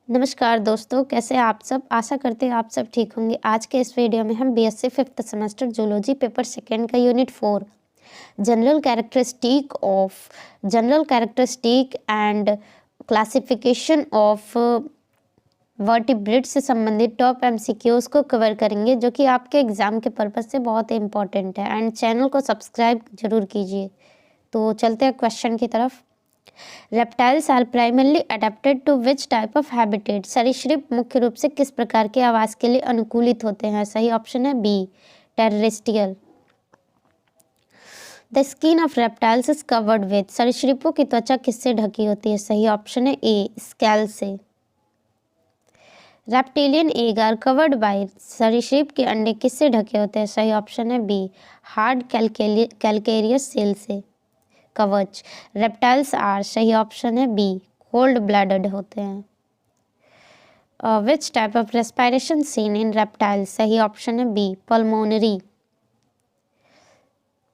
नमस्कार दोस्तों, कैसे हैं आप सब। आशा करते हैं आप सब ठीक होंगे। आज के इस वीडियो में हम BSc fifth semester zoology paper second का unit 4 general characteristic and classification of vertebrate से संबंधित टॉप एमसीक्यूज को कवर करेंगे, जो कि आपके एग्जाम के पर्पज से बहुत इंपॉर्टेंट है। एंड चैनल को सब्सक्राइब जरूर कीजिए। तो चलते हैं क्वेश्चन की तरफ। Reptiles are primarily adapted to which type of habitat. सरीसृप मुख्य रूप से किस प्रकार के आवास के लिए अनुकूलित होते हैं। सही ऑप्शन है B, terrestrial. The skin of reptiles is covered with. सरीसृपों की त्वचा किससे ढकी होती है। सही ऑप्शन है ए, स्कैल से। Reptilian egg are covered by. सरीसृप के अंडे किससे ढके होते हैं। सही ऑप्शन है बी, हार्ड कैलकेरियस सेल से, कवच। रेप्टाइल्स आर, सही ऑप्शन है बी, कोल्ड ब्लडेड होते हैं। Which type of respiration seen in reptiles. सही ऑप्शन है B, pulmonary.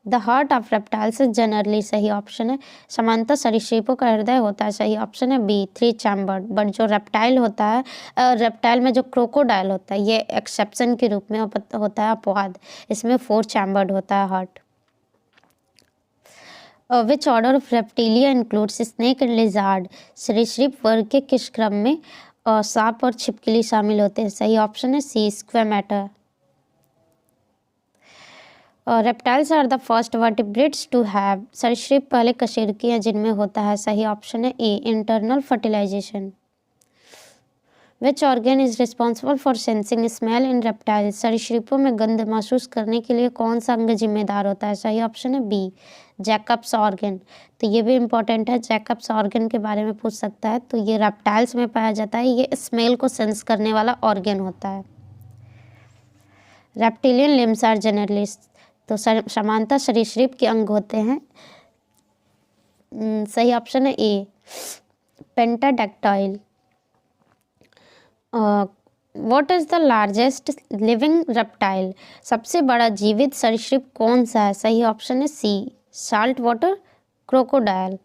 The heart of reptiles is generally, सही ऑप्शन है, सामान्यतः सरीसृपों का हृदय होता है। सही ऑप्शन है बी, 3 चैम्बर्ड। बट जो रेप्टाइल होता है, रेप्टाइल में जो क्रोकोडाइल होता है, ये एक्सेप्शन के रूप में होता है, अपवाद। इसमें 4 चैम्बर्ड होता है heart. Which order of reptilia includes snake and lizard. सरीसृप वर्ग के किस क्रम में सांप और छिपकली शामिल होते हैं। सही ऑप्शन है C, Squamata. Reptiles are the first vertebrates to have. सरीसृप पहले कशेरुकी हैं जिनमें होता है। सही ऑप्शन है A, internal fertilisation. Which organ is responsible for sensing smell in reptiles. सरीसृपों में गंध महसूस करने के लिए कौन सा अंग जिम्मेदार होता है। सही ऑप्शन है बी, जैकब्स ऑर्गन। तो ये भी इंपॉर्टेंट है, जैकब्स ऑर्गन के बारे में पूछ सकता है। तो ये रेप्टाइल्स में पाया जाता है, ये स्मेल को सेंस करने वाला ऑर्गन होता है। रेप्टिलियन लिम्स आर जनरली, तो सामान्यतः सरीसृप के अंग होते हैं। सही ऑप्शन है A, pentadactyl. What is the largest living reptile. सबसे बड़ा जीवित सरीसृप कौन सा है। सही ऑप्शन है C, salt water crocodile.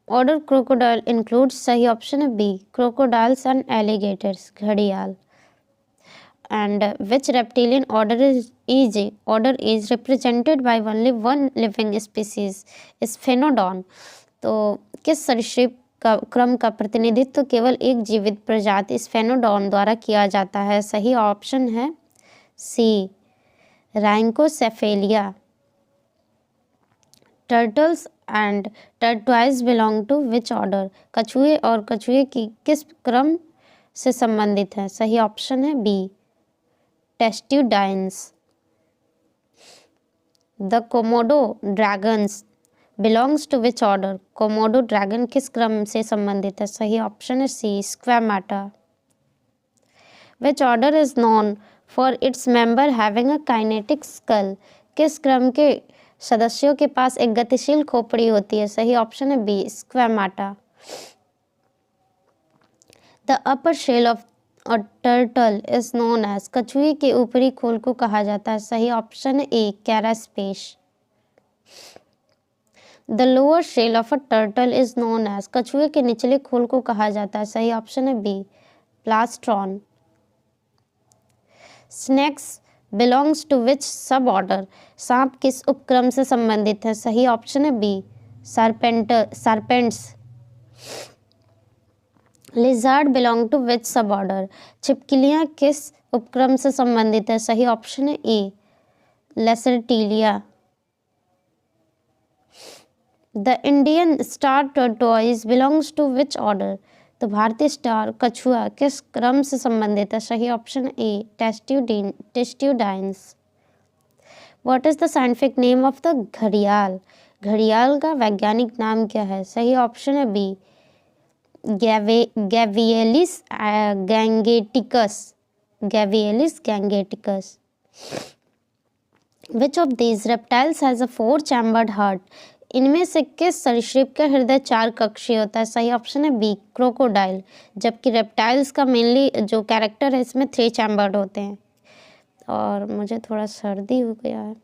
Order crocodile includes, सही ऑप्शन है बी, क्रोकोडाइल्स एंड एलिगेटर्स, घड़ियाल। And which reptilian order is represented by only one living species, Sphenodon. तो किस सरीसृप का क्रम का प्रतिनिधित्व केवल एक जीवित प्रजाति स्फेनोडॉन द्वारा किया जाता है। सही ऑप्शन है C, Rhynchocephalia. Turtles and tortoise belong to which order. कछुए और कछुए की किस क्रम से संबंधित है। सही ऑप्शन है B, Testudines. The Komodo dragons belongs to which order. Komodo dragon किस क्रम से संबंधित है। सही ऑप्शन है C, Squamata. Which order is known for its member having a kinetic skull. किस क्रम के सदस्यों के पास एक गतिशील खोपड़ी होती है। सही ऑप्शन है B, Squamata. The upper shell of a turtle is known as. कछुए के ऊपरी खोल को कहा जाता है। सही ऑप्शन है A, carapace. The lower shell of a turtle is known as. कछुए के निचले खोल को कहा जाता है। सही ऑप्शन है B, plastron. Snakes belongs to which sub order. सांप किस उपक्रम से संबंधित है। सही ऑप्शन है B, Serpentes. Lizard belong to which sub order. छिपकलियां किस उपक्रम से संबंधित है। सही ऑप्शन है A, Lacertilia. The Indian star tortoise belongs to which order. तो भारतीय स्टार कछुआ किस क्रम से संबंधित है। सही option A, Testudines. What is the scientific name of the घड़ियाल। घड़ियाल का वैज्ञानिक नाम क्या है। सही ऑप्शन है B, Gavialis gangeticus. Which of these reptiles has a 4 chambered heart. इनमें से किस सरीसृप का हृदय 4 कक्षीय होता है। सही ऑप्शन है बी, क्रोकोडाइल। जबकि रेप्टाइल्स का मेनली जो कैरेक्टर है, इसमें 3 चैम्बर्ड होते हैं। और मुझे थोड़ा सर्दी हो गया है।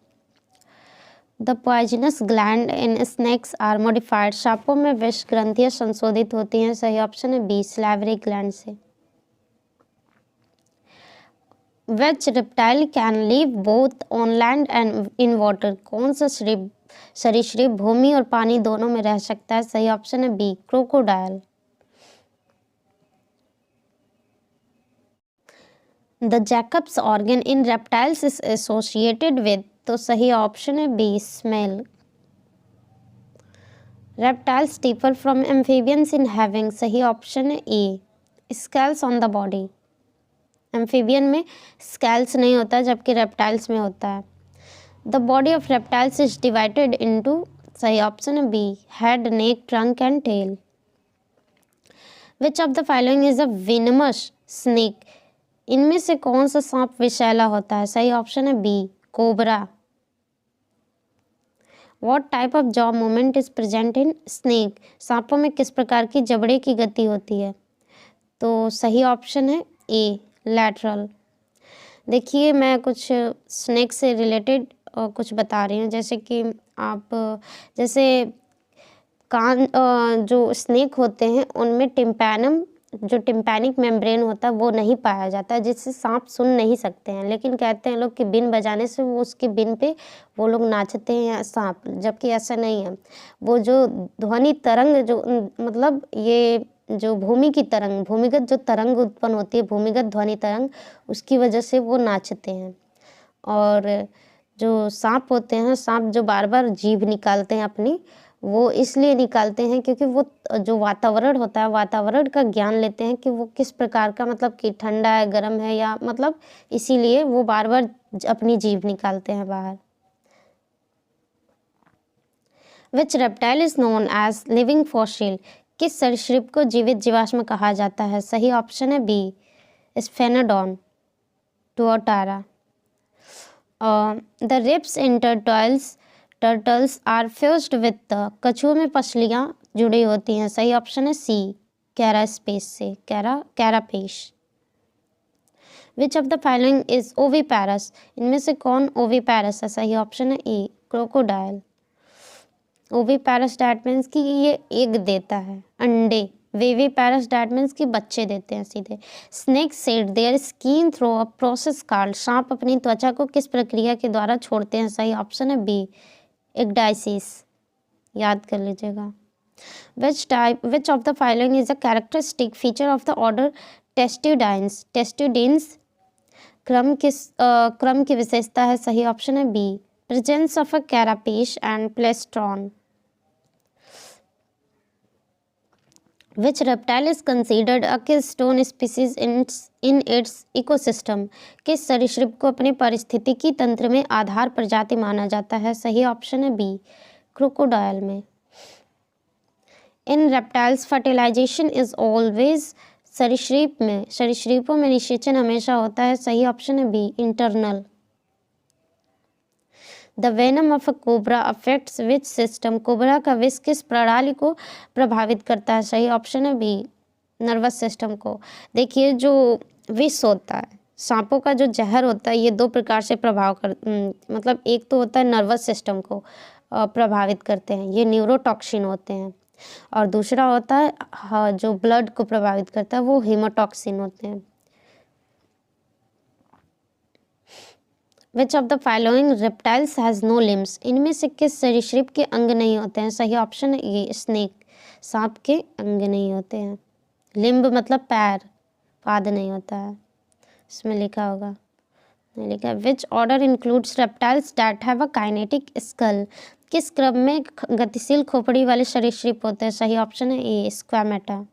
The poisonous gland in snakes are modified. सांपों में विष ग्रंथियां संशोधित होती हैं। सही ऑप्शन है बी, सलाइवरी ग्लैंड से। Which reptile can live both on land and in water? कौन सा सरीसृप भूमि और पानी दोनों में रह सकता है? सही ऑप्शन है B, crocodile. The Jacob's organ in reptiles is associated with, तो सही ऑप्शन है B, smell. Reptiles differ from amphibians in having, सही ऑप्शन है A, scales on the body. Amphibian में स्केल्स नहीं होता जबकि रेप्टाइल्स में होता है। The body of reptiles is divided into, सही ऑप्शन है B, head, neck, trunk and tail. Which of the following is a venomous snake? इनमें से कौन सा सांप विषैला होता है? सही ऑप्शन है B, cobra. What type of jaw movement is present in snake? सांपों में किस प्रकार की जबड़े की गति होती है? तो सही ऑप्शन है ए, लैटरल। देखिए मैं कुछ स्नेक से रिलेटेड कुछ बता रही हूँ, जैसे कि आप जैसे कान जो स्नेक होते हैं उनमें टिम्पैनम, जो टिम्पैनिक मेम्ब्रेन होता है वो नहीं पाया जाता है, जिससे सांप सुन नहीं सकते हैं। लेकिन कहते हैं लोग कि बीन बजाने से वो उसके बीन पे वो लोग नाचते हैं सांप, जबकि ऐसा नहीं है। वो जो ध्वनि तरंग जो मतलब ये जो भूमि की तरंग, भूमिगत जो तरंग उत्पन्न होती है, भूमिगत ध्वनि तरंग, उसकी वजह से वो नाचते हैं। और जो सांप होते हैं, सांप जो बार बार जीभ निकालते हैं अपनी, वो इसलिए निकालते हैं क्योंकि वो जो वातावरण होता है, वातावरण का ज्ञान लेते हैं कि वो किस प्रकार का, मतलब कि ठंडा है, गर्म है, या मतलब इसीलिए वो बार बार अपनी जीभ निकालते हैं बाहर। Which reptile is known as living fossil? किस सरीसृप को जीवित जीवाश्म कहा जाता है? सही ऑप्शन है B, Sphenodon tuatara. The ribs in turtles are fused with the, कछुओं में पसलियाँ जुड़ी होती हैं। सही ऑप्शन है सी, कैरास्पेस से, carapace. Which of the following is oviparous? इनमें से कौन ओविपैरस है? सही ऑप्शन है A, crocodile. Oviparous that means कि ये एग देता है, अंडे। विविपैरस डैट मीन्स कि बच्चे देते हैं सीधे। Snake said their skin through a process called, सांप अपनी त्वचा को किस प्रक्रिया के द्वारा छोड़ते हैं? सही ऑप्शन है बी, एग्डाइसिस, याद कर लीजिएगा। Which of the following is a characteristic feature of the order Testudines? Testudines क्रम की विशेषता है। सही ऑप्शन है B, presence of a carapace and plastron. Which reptile is considered a keystone species in its ecosystem? किस सरीसृप को अपने पारिस्थितिकी तंत्र में आधार प्रजाति माना जाता है? सही ऑप्शन है बी, क्रोकोडाइल में। In reptiles fertilisation is always, सरीसृपों में निषेचन हमेशा होता है। सही ऑप्शन है B, internal. The venom of a cobra affects which system? Cobra का विष किस प्रणाली को प्रभावित करता है? सही ऑप्शन है बी, नर्वस सिस्टम को। देखिए जो विष होता है, सांपों का जो जहर होता है, ये दो प्रकार से मतलब एक तो होता है नर्वस सिस्टम को प्रभावित करते हैं, ये न्यूरोटॉक्सिन होते हैं, और दूसरा होता है जो ब्लड को प्रभावित करता है, वो हीमोटॉक्सिन होते हैं। Which of the following reptiles has no limbs? इनमें से किस सरीसृप के अंग नहीं होते हैं? सही ऑप्शन है ए, स्नेक, सांप के अंग नहीं होते हैं। लिम्ब मतलब पैर, पाद नहीं होता है, इसमें लिखा होगा, नहीं लिखा। Which order includes reptiles that have a kinetic skull? किस क्रम में गतिशील खोपड़ी वाले सरीसृप होते हैं? सही ऑप्शन है A, Squamata.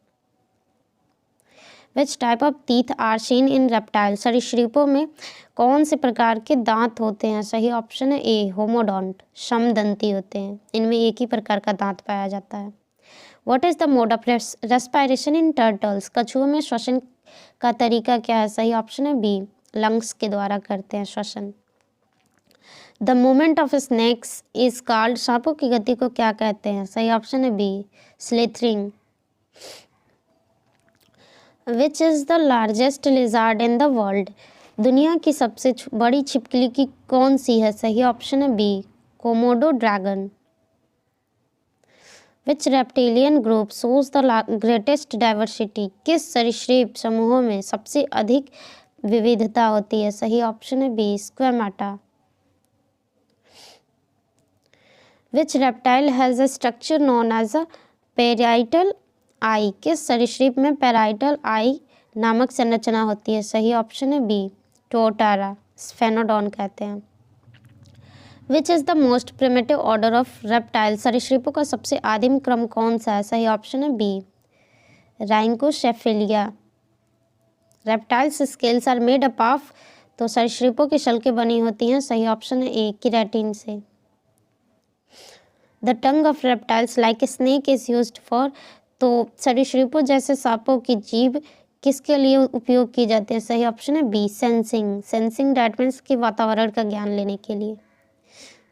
Which type of teeth are seen in reptile? सरीसृपों में कौन से प्रकार के दांत होते हैं? सही ऑप्शन है ए, होमोडोंट, समदंती होते हैं, इनमें एक ही प्रकार का दांत पाया जाता है। What is the mode of respiration in turtles? कछुओं में श्वसन का तरीका क्या है? सही ऑप्शन है बी, लंग्स के द्वारा करते हैं श्वसन। The movement of snakes is called? सांपों की गति को क्या कहते हैं? सही ऑप्शन है B, slithering. Which is the largest lizard in the world? दुनिया की सबसे बड़ी छिपकली की कौन सी है? सही ऑप्शन है B, Komodo dragon. Which reptilian group shows the greatest diversity? किस सरीसृप समूहों में सबसे अधिक विविधता होती है, सही ऑप्शन है B Squamata. Which reptile has a structure known as a parietal eye, किस सरीसृप में पेराइटल आई नामक संरचना होती है, सही ऑप्शन है बी टोटारा, स्फेनोडॉन कहते हैं। Which is the most primitive order of reptile, सरीसृपों का सबसे आदिम क्रम कौन सा है, सही ऑप्शन है B Rhynchocephalia. Reptiles scales are made up of, तो सरीसृपों की शल्कें बनी होती हैं, सही ऑप्शन है ए केराटिन से। The tongue of reptiles like snake is used for, तो सरीसृपों जैसे सांपों की जीभ किसके लिए उपयोग की जाती है, सही ऑप्शन है B sensing. Sensing that means कि वातावरण का ज्ञान लेने के लिए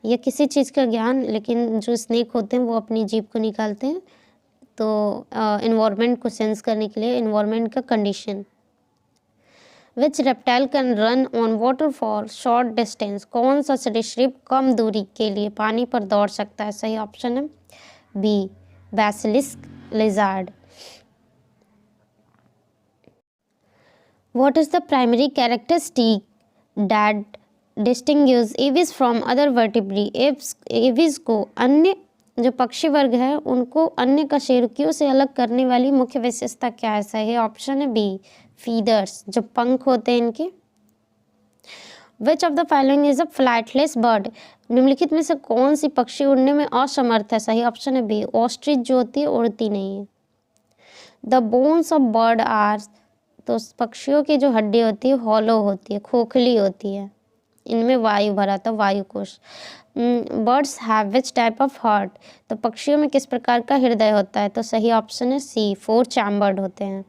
या किसी चीज़ का ज्ञान, लेकिन जो स्नेक होते हैं वो अपनी जीभ को निकालते हैं तो इन्वायरमेंट को सेंस करने के लिए, इन्वायरमेंट का condition. Which reptile can run on water for short distance, कौन सा सरीसृप कम दूरी के लिए पानी पर दौड़ सकता है, सही ऑप्शन है B basilisk lizard. What is the primary characteristic that distinguishes aves from other vertebrae? Aves को अन्य जो पक्षी वर्ग है उनको अन्य कशेरुकियों से अलग करने वाली मुख्य विशेषता क्या है, सही ऑप्शन है बी फीदर्स, जो पंख होते हैं इनके। विच of the following is a flightless bird, निम्नलिखित में से कौन सी पक्षी उड़ने में असमर्थ है, सही ऑप्शन है बी ऑस्ट्रिच जो होती है उड़ती नहीं है। The bones of bird are, तो पक्षियों की जो हड्डी होती है हॉलो होती है, खोखली होती है, इनमें वायु भरा था वायु कोश। Birds have which type of heart, तो पक्षियों में किस प्रकार का हृदय होता है, तो सही ऑप्शन है सी 4 चैम्बर्ड होते हैं।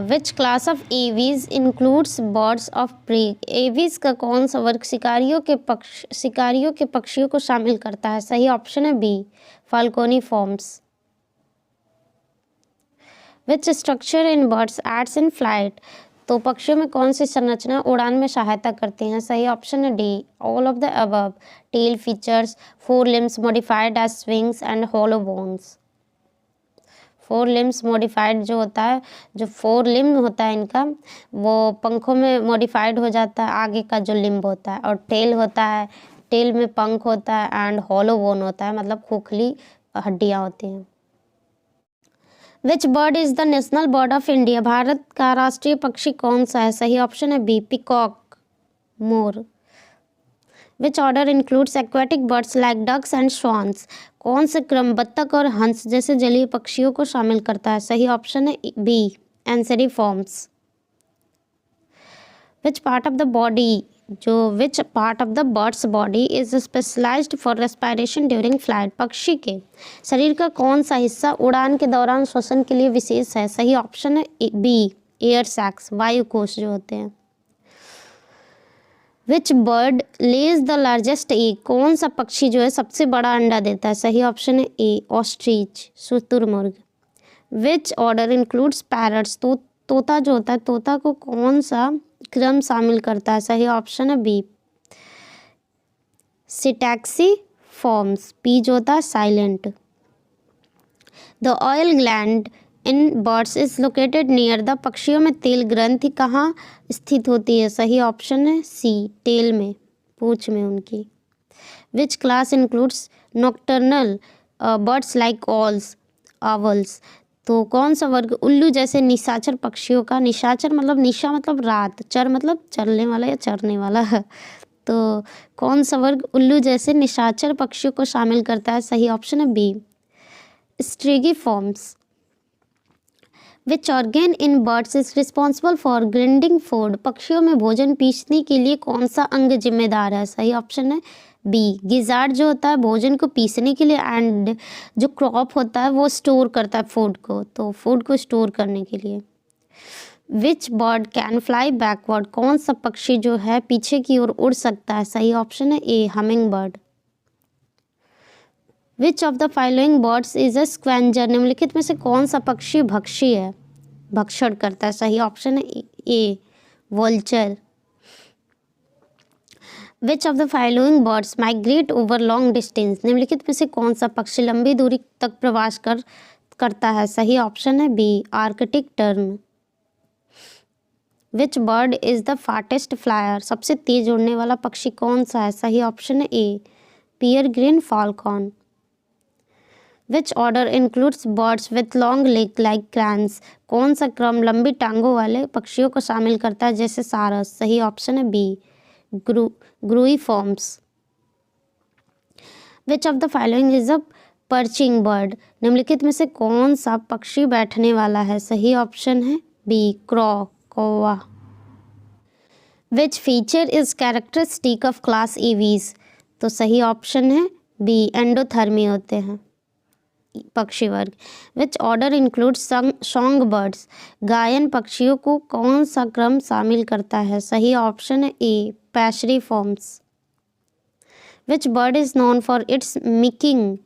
Which class of aves includes birds of prey, aves का कौन सा वर्ग शिकारियों के पक्षियों को शामिल करता है, सही ऑप्शन है B falconiformes. Which structure in birds aids in flight, तो पक्षियों में कौन सी संरचना उड़ान में सहायता करती हैं, सही ऑप्शन है D all of the above. Tail features 4 limbs modified as wings and hollow bones. 4 limbs modified जो होता है, जो 4 लिम्ब होता है इनका वो पंखों में मॉडिफाइड हो जाता है, आगे का जो लिम्ब होता है, और टेल होता है, टेल में पंख होता है एंड हॉलो बोन होता है, मतलब खोखली हड्डियाँ होती हैं। Which bird is the national bird of India, भारत का राष्ट्रीय पक्षी कौन सा है, सही ऑप्शन है बी पिकॉक मोर। Which order includes aquatic birds like ducks and swans, कौन से क्रम बत्तख और हंस जैसे जलीय पक्षियों को शामिल करता है, सही ऑप्शन है B Anseriformes. Which part of the body, which part of the bird's body is specialised for respiration during flight, पक्षी के शरीर का कौन सा हिस्सा उड़ान के दौरान श्वसन के लिए विशेष है, सही ऑप्शन है बी एयर सैक्स, वायु कोश जो होते हैं। Which bird lays the largest egg, कौन सा पक्षी जो है सबसे बड़ा अंडा देता है, सही ऑप्शन है ए ऑस्ट्रिच शुतुरमुर्ग। विच ऑर्डर इंक्लूड्स पैरट्स, तो तोता जो होता है तोता को कौन सा क्रम शामिल करता है, सही ऑप्शन है बी सिटैक्सी फॉर्म्स, पी जो होता है silent. The oil gland in birds is located near the, पक्षियों में तेल ग्रंथि कहाँ स्थित होती है, सही ऑप्शन है सी टेल में, पूंछ में उनकी। Which class includes nocturnal birds like owls owls, तो कौन सा वर्ग उल्लू जैसे निशाचर पक्षियों का, निशाचर मतलब निशा मतलब रात, चर मतलब चलने वाला या चरने वाला है, तो कौन सा वर्ग उल्लू जैसे निशाचर पक्षियों को शामिल करता है, सही ऑप्शन है B Strigiformes. Which organ in birds is responsible for grinding food, पक्षियों में भोजन पीसने के लिए कौन सा अंग जिम्मेदार है, सही ऑप्शन है बी गिजार्ड जो होता है भोजन को पीसने के लिए, एंड जो क्रॉप होता है वो स्टोर करता है फूड को, तो फूड को स्टोर करने के लिए। विच बर्ड कैन फ्लाई बैकवर्ड, कौन सा पक्षी जो है पीछे की ओर उड़ सकता है, सही ऑप्शन है A hummingbird. Which of the following birds is a scavenger, निम्नलिखित में से कौन सा पक्षी भक्षी है, भक्षण करता है, सही ऑप्शन है A vulture. Which of the following birds migrate over long distance, निम्नलिखित में से कौन सा पक्षी लंबी दूरी तक प्रवास करता है, सही ऑप्शन है B Arctic tern. Which bird is the fastest flyer, सबसे तेज उड़ने वाला पक्षी कौन सा है? सही ऑप्शन है A peregrine falcon. Which order includes birds with long leg like cranes, कौन सा क्रम लंबी टांगों वाले पक्षियों को शामिल करता है जैसे सारस? सही ऑप्शन है B Gruiformes. Which of the following is a perching bird, निम्नलिखित में से कौन सा पक्षी बैठने वाला है? सही ऑप्शन है बी क्रॉ, कौवा। विच feature is characteristic of class EVs, तो सही ऑप्शन है बी एंडोथर्मी होते हैं पक्षी वर्ग। विच ऑर्डर इंक्लूड्स सॉन्ग बर्ड्स, गायन पक्षियों को कौन सा क्रम शामिल करता है? सही ऑप्शन है A Passeriformes. Which bird is known for its mimicking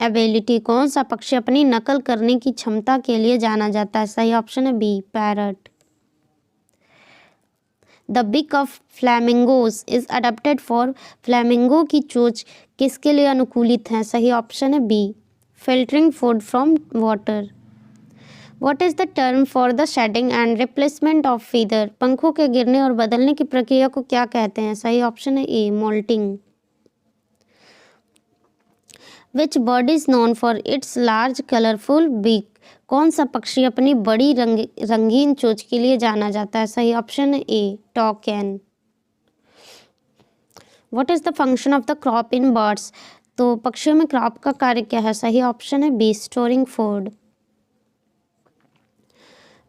ability, कौन सा पक्षी अपनी नकल करने की क्षमता के लिए जाना जाता है? सही ऑप्शन है B parrot. The beak of flamingos is adapted for, flamingo की चोंच किसके लिए अनुकूलित है? सही ऑप्शन है B filtering food from water. What is the term for the shedding and replacement of feather, पंखों के गिरने और बदलने की प्रक्रिया को क्या कहते हैं? सही ऑप्शन है A moulting. Which bird is known for its large colourful beak, कौन सा पक्षी अपनी बड़ी रंगीन चोंच के लिए जाना जाता है? सही ऑप्शन है A toucan. What is the function of the crop in birds, तो पक्षियों में क्रॉप का कार्य क्या है? सही ऑप्शन है B storing food.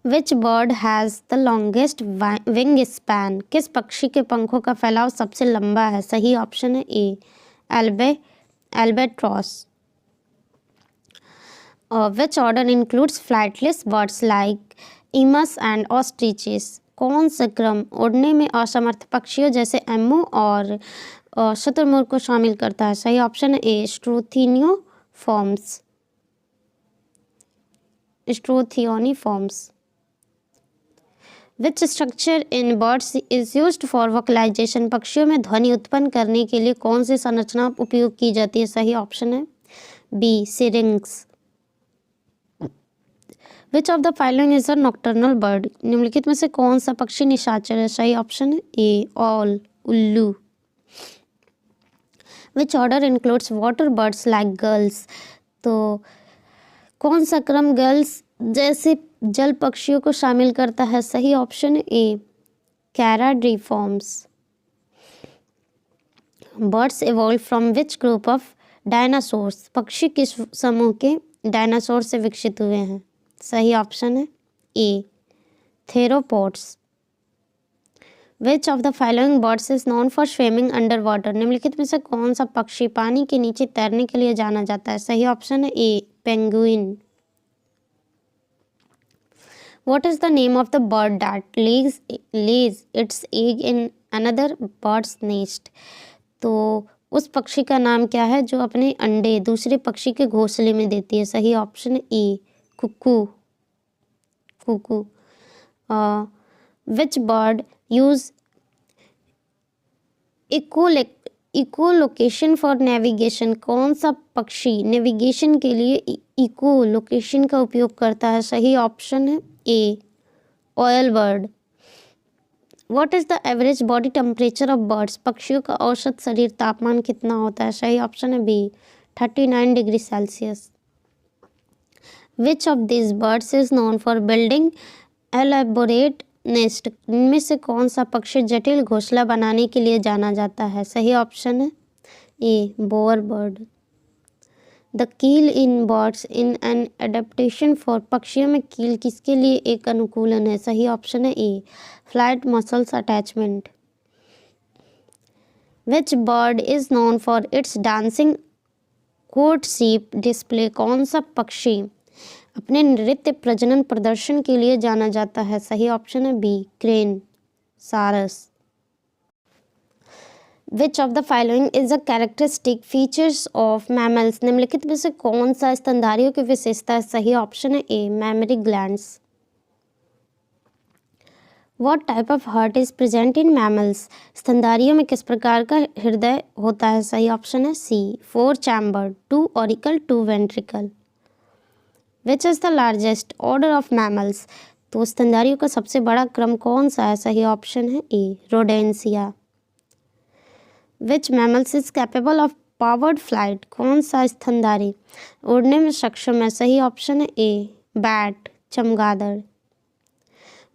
Which bird has the longest wing span, किस पक्षी के पंखों का फैलाव सबसे लंबा है? सही ऑप्शन है A albatross. Which order includes flightless birds like emus and ostriches, कौन सा क्रम उड़ने में असमर्थ पक्षियों जैसे एमू और शुतुरमुर्ग को शामिल करता है? सही ऑप्शन है A Struthioniformes. Which structure in birds is used for vocalisation, पक्षियों में ध्वनि उत्पन्न करने के लिए कौन सी संरचना उपयोग की जाती है? सही ऑप्शन है B syrinx. Which of the following is a nocturnal bird, निम्नलिखित में से कौन सा पक्षी निशाचर है? सही ऑप्शन है ए ऑल, उल्लू। विच order includes water birds like girls, तो कौन सा क्रम गर्ल्स जैसे जल पक्षियों को शामिल करता है? सही ऑप्शन है A Charadriiformes. Birds evolve from which group of dinosaurs, पक्षी किस समूह के डायनासोर से विकसित हुए हैं? सही ऑप्शन है A theropods. Which of the following birds is known for swimming underwater, निम्नलिखित में से कौन सा पक्षी पानी के नीचे तैरने के लिए जाना जाता है? सही ऑप्शन है ए penguin. What is the name of the bird that lays its egg in another bird's nest, तो उस पक्षी का नाम क्या है जो अपने अंडे दूसरे पक्षी के घोंसले में देती है? सही ऑप्शन है A cuckoo. Which bird use echolocation for navigation, कौन सा पक्षी नेविगेशन के लिए इकोलोकेशन का उपयोग करता है? सही ऑप्शन है A oil bird. What is the average body temperature of birds, पक्षियों का औसत शरीर तापमान कितना होता है? सही ऑप्शन है B 39 degree Celsius. Which of this birds is known for building elaborate nest, इनमें से कौन सा पक्षी जटिल घोंसला बनाने के लिए जाना जाता है? सही ऑप्शन है ए bore bird. The keel in birds in an adaptation for, पक्षियों में कील किसके लिए एक अनुकूलन है? सही ऑप्शन है A flight muscles attachment. Which bird is known for its dancing courtship display, कौन सा पक्षी अपने नृत्य प्रजनन प्रदर्शन के लिए जाना जाता है? सही ऑप्शन है बी क्रेन, सारस। विच of the following is a characteristic features of mammals, निम्नलिखित में से कौन सा स्तनधारियों की विशेषता है? सही ऑप्शन है A mammary glands. What type of heart is present in mammals, स्तनधारियों में किस प्रकार का हृदय होता है? सही ऑप्शन है C 4 chamber, 2 auricle 2 ventricle. Which is the largest order of mammals, तो स्तनधारियों का सबसे बड़ा क्रम कौन सा है? सही ऑप्शन है A, Rodentia. Which mammals is capable of powered flight? कौन सा स्तनधारी उड़ने में सक्षम है? सही ऑप्शन है ए, बैट, चमगादड़।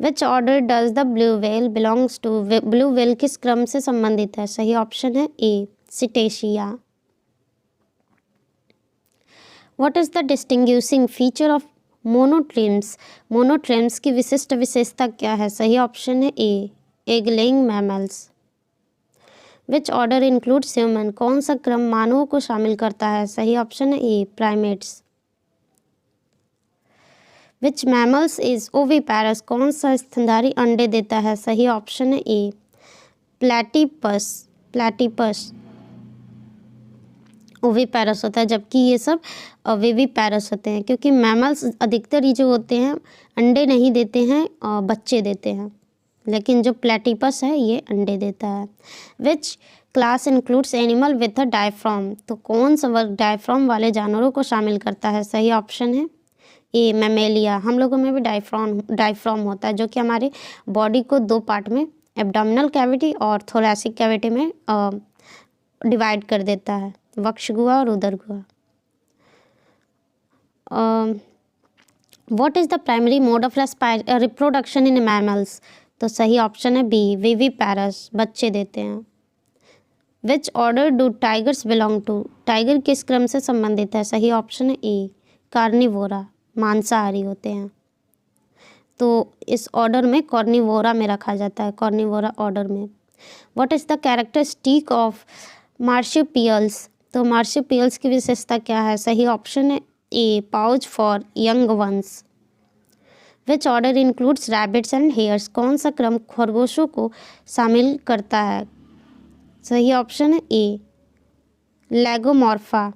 Which order does the blue whale belongs to? Blue whale किस क्रम से संबंधित है? सही ऑप्शन है A, Cetacea. What is the distinguishing feature of monotremes? Monotremes की विशिष्ट विशेषता क्या है? सही ऑप्शन है A, egg laying mammals. Which order includes human? कौन सा क्रम मानवों को शामिल करता है? सही ऑप्शन है A, primates. Which mammals is oviparous? कौन सा स्तनधारी अंडे देता है? सही ऑप्शन है ए, प्लैटिपस। प्लैटिपस ओविपैरस होता है, जबकि ये सब विविपैरस होते हैं, क्योंकि मैमल्स अधिकतर ही जो होते हैं अंडे नहीं देते हैं, बच्चे देते हैं, लेकिन जो प्लैटिपस है ये अंडे देता है। विच class includes animal with a diaphragm? तो कौन सा वर्ग डायफ्राम वाले जानवरों को शामिल करता है? सही ऑप्शन है ए, मैमेलिया। हम लोगों में भी डायफ्राम होता है, जो कि हमारे बॉडी को दो पार्ट में, एब्डोमिनल कैविटी और थोरैसिक कैविटी में डिवाइड कर देता है, वक्ष गुहा और उदर गुहा। What is the primary mode of reproduction in mammals? तो सही ऑप्शन है बी, विविपैरस, बच्चे देते हैं। Which order do tigers belong to? Tiger किस क्रम से संबंधित है? सही ऑप्शन है ए, कार्निवोरा, मांसाहारी होते हैं, तो इस ऑर्डर में कॉर्निवोरा में रखा जाता है, कॉर्निवोरा ऑर्डर में। What is the characteristic of marsupials? तो मार्शिपियल्स की विशेषता क्या है? सही ऑप्शन है A, pouch for young ones. Which order includes rabbits and hares? कौन सा क्रम खरगोशों को शामिल करता है? सही ऑप्शन है A, Lagomorpha.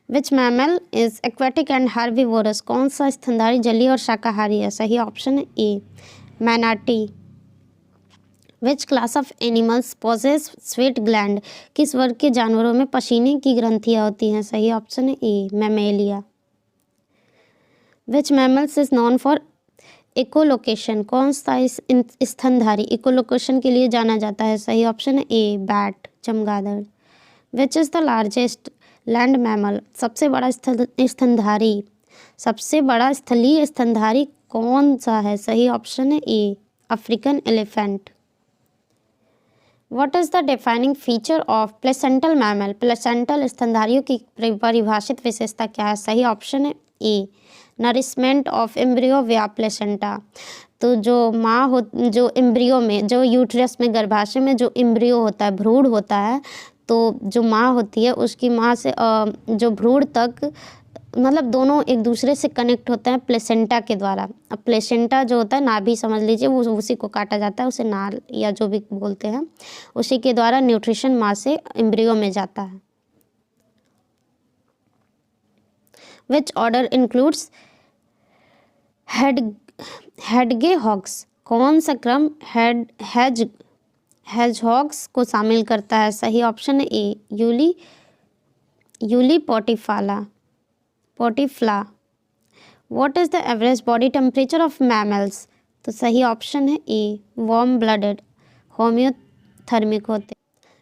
Which mammal is aquatic and हार्बिवोरस? कौन सा स्तनधारी जलीय और शाकाहारी है? सही ऑप्शन है A, manatee. Which class of animals possess sweat gland? किस वर्ग के जानवरों में पसीने की ग्रंथियाँ होती हैं? सही ऑप्शन है A, Mammalia. Which mammals is known for echolocation? कौन सा स्तनधारी इकोलोकेशन के लिए जाना जाता है? सही ऑप्शन है ए, बैट, चमगादड़। विच is the largest land mammal? सबसे बड़ा स्तनधारी, सबसे बड़ा स्थलीय स्तनधारी कौन सा है? सही ऑप्शन है A, African elephant. What is the defining feature of placental mammal? Placental स्तनधारियों की परिभाषित विशेषता क्या है? सही ऑप्शन है A, nourishment of embryo via placenta. तो जो माँ हो, जो एम्ब्रियो में, जो यूट्रस में, गर्भाशय में जो एम्ब्रियो होता है, भ्रूण होता है, तो जो माँ होती है उसकी माँ से जो भ्रूण तक, मतलब दोनों एक दूसरे से कनेक्ट होते हैं प्लेसेंटा के द्वारा। अब प्लेसेंटा जो होता है, नाभि समझ लीजिए, वो उसी को काटा जाता है, उसे नाल या जो भी बोलते हैं, उसी के द्वारा न्यूट्रिशन माँ से एम्ब्रियो में जाता है। Which order includes hedgehogs? कौन सा क्रम हेजहॉग्स को शामिल करता है? सही ऑप्शन है A, Eulipotyphla. What is the average body temperature of mammals? तो सही ऑप्शन है ए, वार्म ब्लडेड, होम्योथर्मिक होते।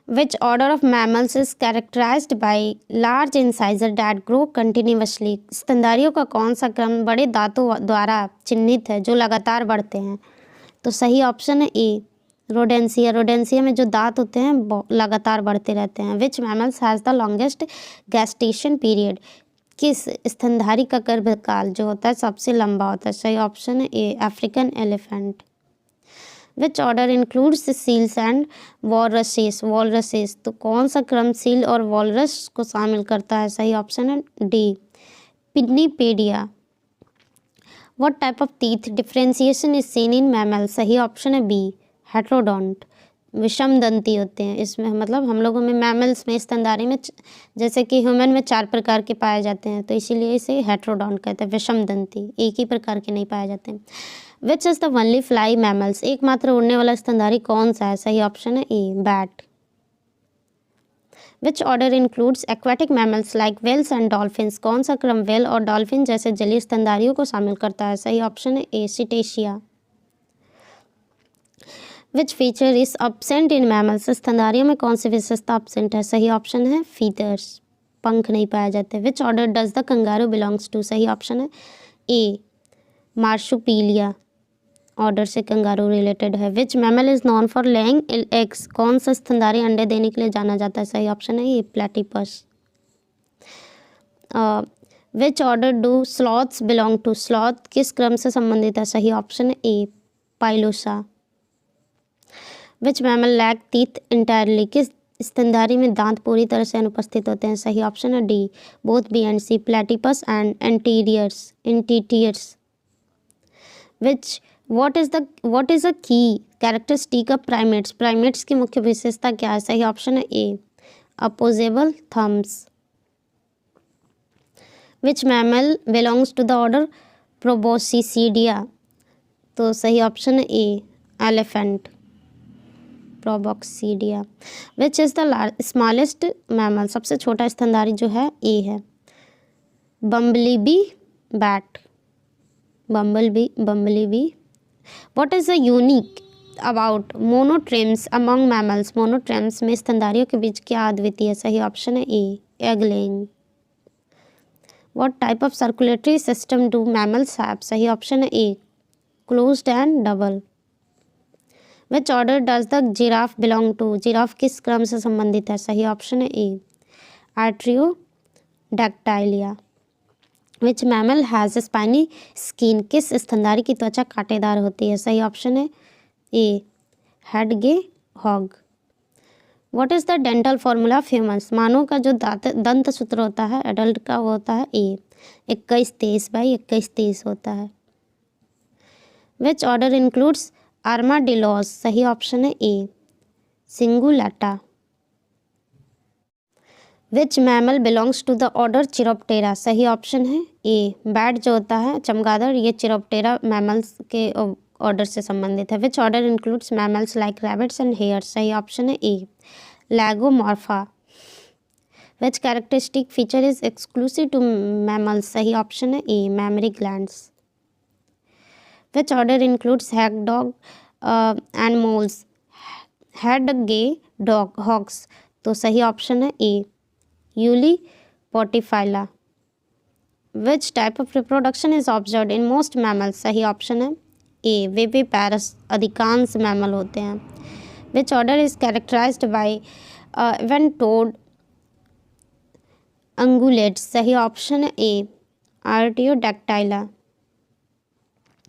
Which order of mammals is characterised by large incisor that grow continuously? स्तनधारियों का कौन सा क्रम बड़े दांतों द्वारा चिन्हित है, जो लगातार बढ़ते हैं? तो सही ऑप्शन है ए, रोडेंसिया। रोडेंसिया में जो दांत होते हैं लगातार बढ़ते रहते हैं। Which mammals has the longest gestation period? किस स्तनधारी का गर्भकाल जो होता है सबसे लंबा होता है? सही ऑप्शन है A, African elephant. Which order includes seals and walruses? तो कौन सा क्रम सील और वॉलरस को शामिल करता है? सही ऑप्शन है D, Pinnipedia. What type of teeth differentiation is seen in mammal? सही ऑप्शन है बी, हेट्रोडोंट, विषम दंती होते हैं इसमें। मतलब हम लोगों में, मैमल्स में, स्तनधारी में, जैसे कि ह्यूमन में 4 प्रकार के पाए जाते हैं, तो इसीलिए इसे हेट्रोडोंट कहते हैं, विषम दंती, एक ही प्रकार के नहीं पाए जाते हैं। विच is the only fly mammals? एकमात्र उड़ने वाला स्तनधारी कौन सा है? सही ऑप्शन है ए, bat. Which order includes aquatic mammals like whales and dolphins. कौन सा क्रम वेल और डॉल्फिन जैसे जलीय स्तनधारियों को शामिल करता है? सही ऑप्शन है A Cetacea. Which feature is absent in mammals. स्तनधारियों में कौन सी विशेषता अब्सेंट है? सही ऑप्शन है फीदर्स, पंख नहीं पाए जाते। Which order does the kangaroo belongs to? सही ऑप्शन है ए मार्सुपीलिया ऑर्डर से कंगारू रिलेटेड है। Which mammal is known for laying eggs. कौन सा स्तनधारी अंडे देने के लिए जाना जाता है? सही ऑप्शन है ये platypus. Which order do sloths belong to. Sloth किस क्रम से संबंधित है? सही ऑप्शन है A Pilosa. Which mammal lack teeth entirely. किस स्तनधारी में दांत पूरी तरह से अनुपस्थित होते हैं? सही ऑप्शन है D both B and C platypus and anteaters. Which what is a key characteristic of primates. Primates की मुख्य विशेषता क्या है? सही ऑप्शन है A opposable thumbs. Which mammal belongs to the order Proboscidea. तो सही ऑप्शन है A elephant Proboscidea. Which is the smallest mammal. सबसे छोटा स्तनधारी जो है ए है bumblebee bat bumblebee. What is the unique about monotremes among mammals. Monotremes में स्तनधारियों के बीच क्या अद्वितीय है? सही ऑप्शन है A egg laying. What type of circulatory system do mammals have? सही ऑप्शन है A closed and double. Which order does the giraffe belong to. Giraffe किस क्रम से संबंधित है? सही ऑप्शन है A Artiodactyla. Which mammal has spiny skin. किस स्तनधारी की त्वचा कांटेदार होती है? सही ऑप्शन है A hedgehog. What is the dental formula of humans. मानव का जो दंत सूत्र होता है एडल्ट का वो होता है ए 21-23/21-23 होता है। Which order includes armadillos. सही ऑप्शन है A Cingulata. Which mammal belongs to the order Chiroptera. सही ऑप्शन है ए बैट जो होता है चमगादड़ ये चिरोप्टेरा मैमल्स के ऑर्डर से संबंधित है। Which order includes mammals like rabbits and hares. सही ऑप्शन है A Lagomorpha. Which characteristic feature is exclusive to mammals. सही ऑप्शन है A mammary glands. Which order includes हैग डॉग and moles hedgehogs. तो सही option है A Eulipotyphla. Which type of reproduction is observed in most mammals. सही option है A viviparous अधिकांश मैमल होते हैं। Which order is characterised bye इवेंटोड अंगुलेट्स। सही ऑप्शन है ए आर्टियोडैक्टाइला।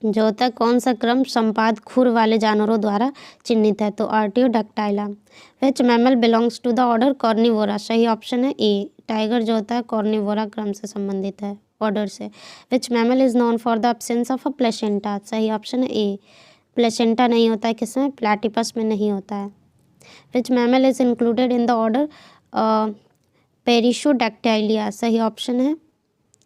जो होता है कौन सा क्रम संपाद खुर वाले जानवरों द्वारा चिन्हित है? तो Artiodactyla. Which mammal belongs to the order Carnivora. सही ऑप्शन है ए टाइगर जो होता है कॉर्निवोरा क्रम से संबंधित है ऑर्डर से। Which mammal is known for the absence of a placenta. सही ऑप्शन है ए प्लेसेंटा नहीं होता है किसमें? प्लैटिपस में नहीं होता है। Which mammal is included in the order Perissodactyla. सही ऑप्शन है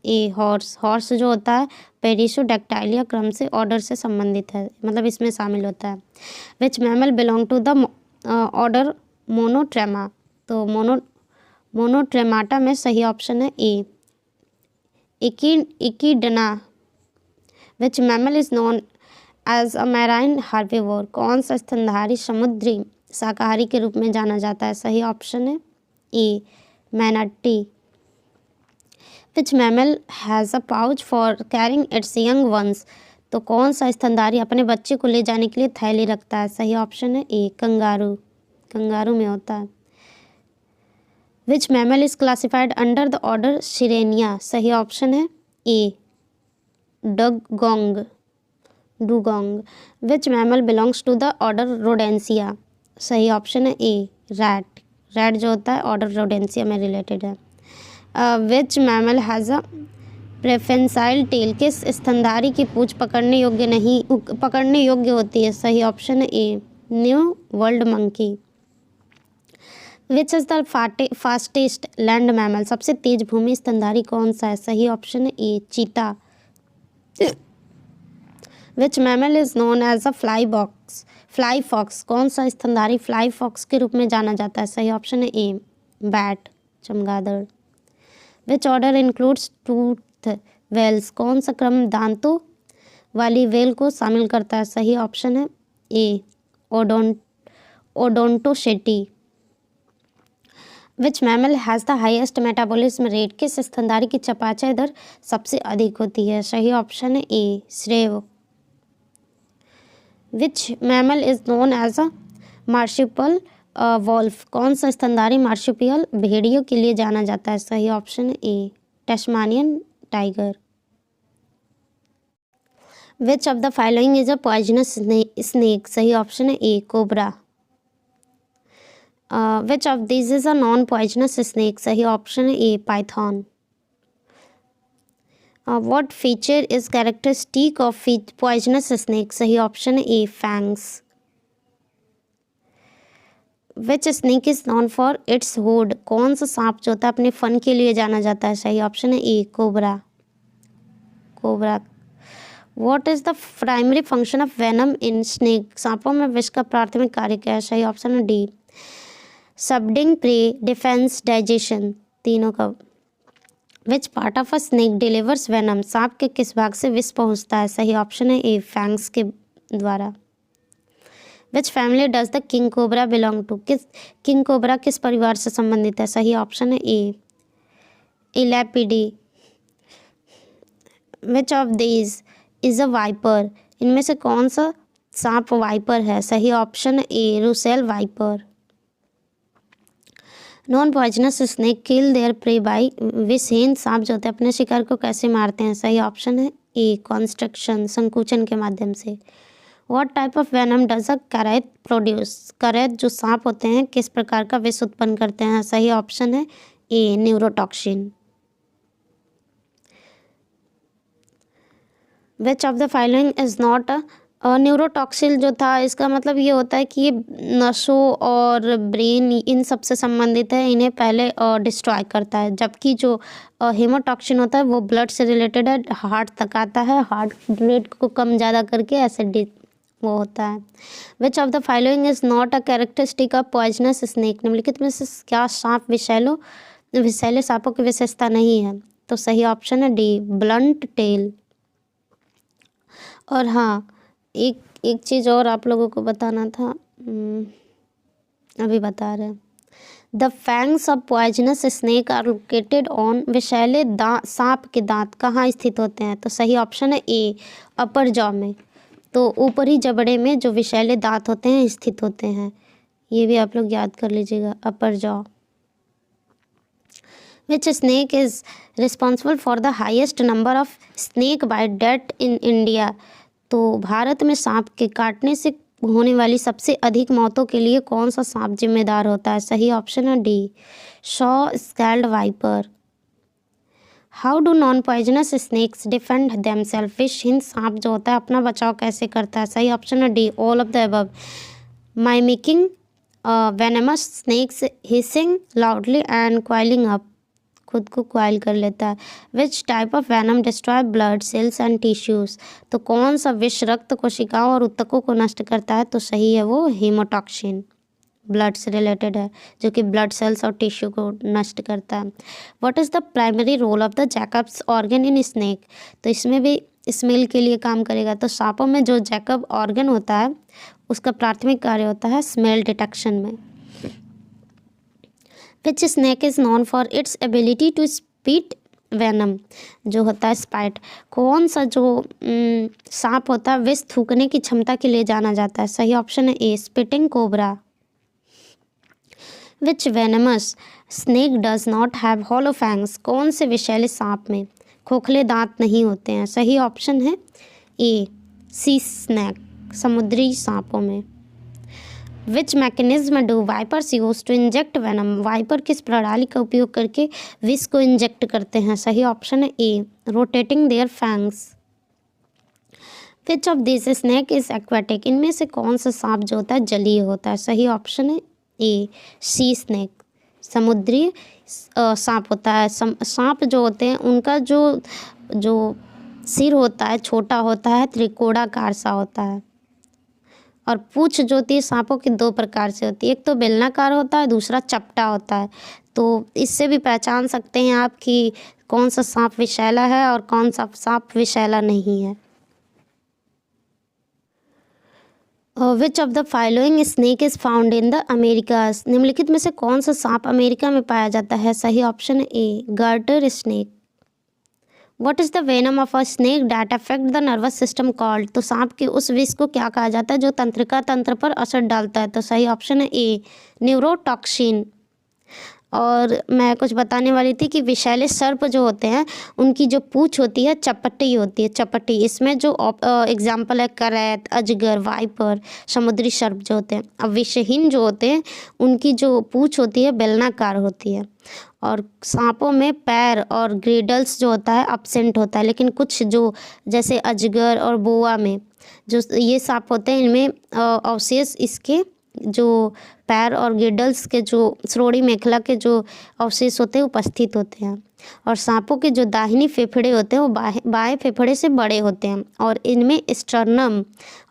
ए हॉर्स। हॉर्स जो होता है पेरिशोडैक्टाइलिया क्रम से ऑर्डर से संबंधित है, मतलब इसमें शामिल होता है। Which mammal belong to the order Monotremata. तो मोनोट्रेमाटा में सही ऑप्शन है A echidna. Which mammal is known as a marine herbivore. कौन सा स्तनधारी समुद्री शाकाहारी के रूप में जाना जाता है? सही ऑप्शन है A manatee. Which mammal has a pouch for carrying its young ones. तो कौन सा स्तनधारी अपने बच्चे को ले जाने के लिए थैली रखता है? सही ऑप्शन है ए कंगारू। कंगारू में होता है। Which mammal is classified under the order Sirenia. सही ऑप्शन है A dugong. Which mammal belongs to the order Rodentia. सही ऑप्शन है ए रैट। रैट जो होता है ऑर्डर रोडेंसिया में रिलेटेड है। Which mammal has a प्रेफेंसाइल tell. किस स्तनधारी की पूंछ पकड़ने योग्य होती है? सही ऑप्शन है a new world monkey. Which is the fastest land mammal. सबसे तेज भूमि स्तनधारी कौन सा है? सही ऑप्शन है A cheetah. Which mammal is known as a fly fox. कौन सा स्तनधारी फ्लाई फॉक्स के रूप में जाना जाता है? सही ऑप्शन है ए बैट, चमगादड़। Which order includes tooth whales, कौन सा क्रम दांतों वाली वेल को शामिल करता है? सही ऑप्शन है A Odontoceti. Which mammal has the highest metabolism rate, किस स्तनधारी की चयापचय दर सबसे अधिक होती है? सही ऑप्शन है A shrew. Which mammal is known as a marsupial wolf, कौन सा स्तनधारी मार्शिपियल भेड़ियों के लिए जाना जाता है? सही ऑप्शन है A Tasmanian tiger. Which of the following is a poisonous snake, सही ऑप्शन है A cobra. Which of this is a non poisonous snake, सही ऑप्शन है A python. What feature is characteristic of poisonous snake, सही option है A fangs. Which snake is known for its hood, कौन सा सांप जो होता है अपने फन के लिए जाना जाता है? सही ऑप्शन है A cobra. What is the primary function of venom in snake, सांपों में विष का प्राथमिक कार्य क्या है? सही ऑप्शन है डी सबडिंग प्रे, डिफेंस, डाइजेशन, तीनों का। विच part of a snake delivers venom, सांप के किस भाग से विष पहुंचता है? सही ऑप्शन है ए फैंग्स के द्वारा। Which family does the king cobra belong to, किस किंग कोबरा किस परिवार से संबंधित है? सही ऑप्शन है A Elapidae. Which of these is a viper, इनमें से कौन सा सांप वाइपर है? सही ऑप्शन है A Russell viper. Non poisonous snake kill their prey by, विषहीन सांप जो होते हैं अपने शिकार को कैसे मारते हैं? सही ऑप्शन है ए कॉन्स्ट्रक्शन, संकुचन के माध्यम से। What type of venom does a करैत प्रोड्यूस, करैत जो सांप होते हैं किस प्रकार का विष उत्पन्न करते हैं? सही ऑप्शन है A neurotoxin. Which of the following is not neurotoxic जो था इसका मतलब ये होता है कि ये नसों और ब्रेन इन सब से संबंधित है, इन्हें पहले डिस्ट्रॉय करता है, जबकि जो हेमोटॉक्सिन होता है वो ब्लड से रिलेटेड है, हार्ट तक आता है, हार्ट रेट को कम ज़्यादा करके एसिड वो होता है। Which of the following is not a characteristic of poisonous snake, निम्नलिखित में से क्या सांप विषैले सांपों की विशेषता नहीं है? तो सही ऑप्शन है डी ब्लंट टेल। और हाँ एक चीज़ और आप लोगों को बताना था, अभी बता रहे हैं। The fangs of poisonous snake are located on, विषैले सांप के दांत कहाँ स्थित होते हैं? तो सही ऑप्शन है ए अपर जॉ में, तो ऊपरी जबड़े में जो विषैले दांत होते हैं स्थित होते हैं, ये भी आप लोग याद कर लीजिएगा, upper jaw. Which snake is responsible for the highest number of snake bite death in India, तो भारत में सांप के काटने से होने वाली सबसे अधिक मौतों के लिए कौन सा सांप जिम्मेदार होता है? सही ऑप्शन है D saw scaled viper. How do non poisonous snakes defend themselves, विषहीन सांप जो होता है अपना बचाव कैसे करता है? सही ऑप्शन है D all of the above. Mimicking venomous snakes, hissing loudly and coiling up, खुद को क्वाइल कर लेता है। Which type of venom destroy blood cells and tissues, तो कौन सा विष रक्त कोशिकाओं और ऊतकों को नष्ट करता है? तो सही है वो हेमोटॉक्सिन, ब्लड से रिलेटेड है, जो कि ब्लड सेल्स और टिश्यू को नष्ट करता है। What is the primary role of the Jacob's organ in snake, तो इसमें भी स्मेल के लिए काम करेगा। तो सांपों में जो जैकब ऑर्गन होता है उसका प्राथमिक कार्य होता है स्मेल डिटेक्शन में। Which snake is known for its ability to spit venom, जो होता है स्पाइट, कौन सा जो सांप होता है विष थूकने की क्षमता के लिए जाना जाता है? सही ऑप्शन है A spitting cobra. Which venomous snake does not have hollow fangs, कौन से विषैले सांप में खोखले दांत नहीं होते हैं? सही ऑप्शन है ए सी स्नैक, समुद्री सांपों में। Which mechanism do vipers use to inject venom, viper किस प्रणाली का उपयोग करके विष को इंजेक्ट करते हैं? सही ऑप्शन है A rotating their fangs. Which of this snake is aquatic, इनमें से कौन सा सांप जो होता है जलीय होता है? सही ऑप्शन है ए सी स्नेक, समुद्री सांप होता है। सांप जो होते हैं उनका जो सिर होता है छोटा होता है, त्रिकोणाकार सा होता है, और पूंछ जो होती है सांपों की दो प्रकार से होती है, एक तो बेलनाकार होता है, दूसरा चपटा होता है। तो इससे भी पहचान सकते हैं आप कि कौन सा सांप विषैला है और कौन सा सांप विषैला नहीं है। Which of the following snake is found in the Americas, निम्नलिखित में से कौन सा सांप अमेरिका में पाया जाता है? सही ऑप्शन है A garter snake. What is the venom of a snake that affect the nervous system called, तो सांप के उस विष को क्या कहा जाता है जो तंत्रिका तंत्र पर असर डालता है? तो सही ऑप्शन है ए न्यूरोटॉक्सिन। और मैं कुछ बताने वाली थी कि विषैले सर्प जो होते हैं उनकी जो पूँछ होती है चपटी होती है, चपटी। इसमें जो एग्जाम्पल है करैत, अजगर, वाइपर, समुद्री सर्प जो होते हैं। अब विषहीन जो होते हैं उनकी जो पूँछ होती है बेलनाकार होती है। और सांपों में पैर और ग्रिडल्स जो होता है अब्सेंट होता है, लेकिन कुछ जो जैसे अजगर और बोआ में जो ये सांप होते हैं इनमें अवशेष इसके जो पैर और गिडल्स के जो श्रोणि मेखला के जो अवशेष होते हैं उपस्थित होते हैं। और सांपों के जो दाहिनी फेफड़े होते हैं वो बाएं फेफड़े से बड़े होते हैं और इनमें स्टर्नम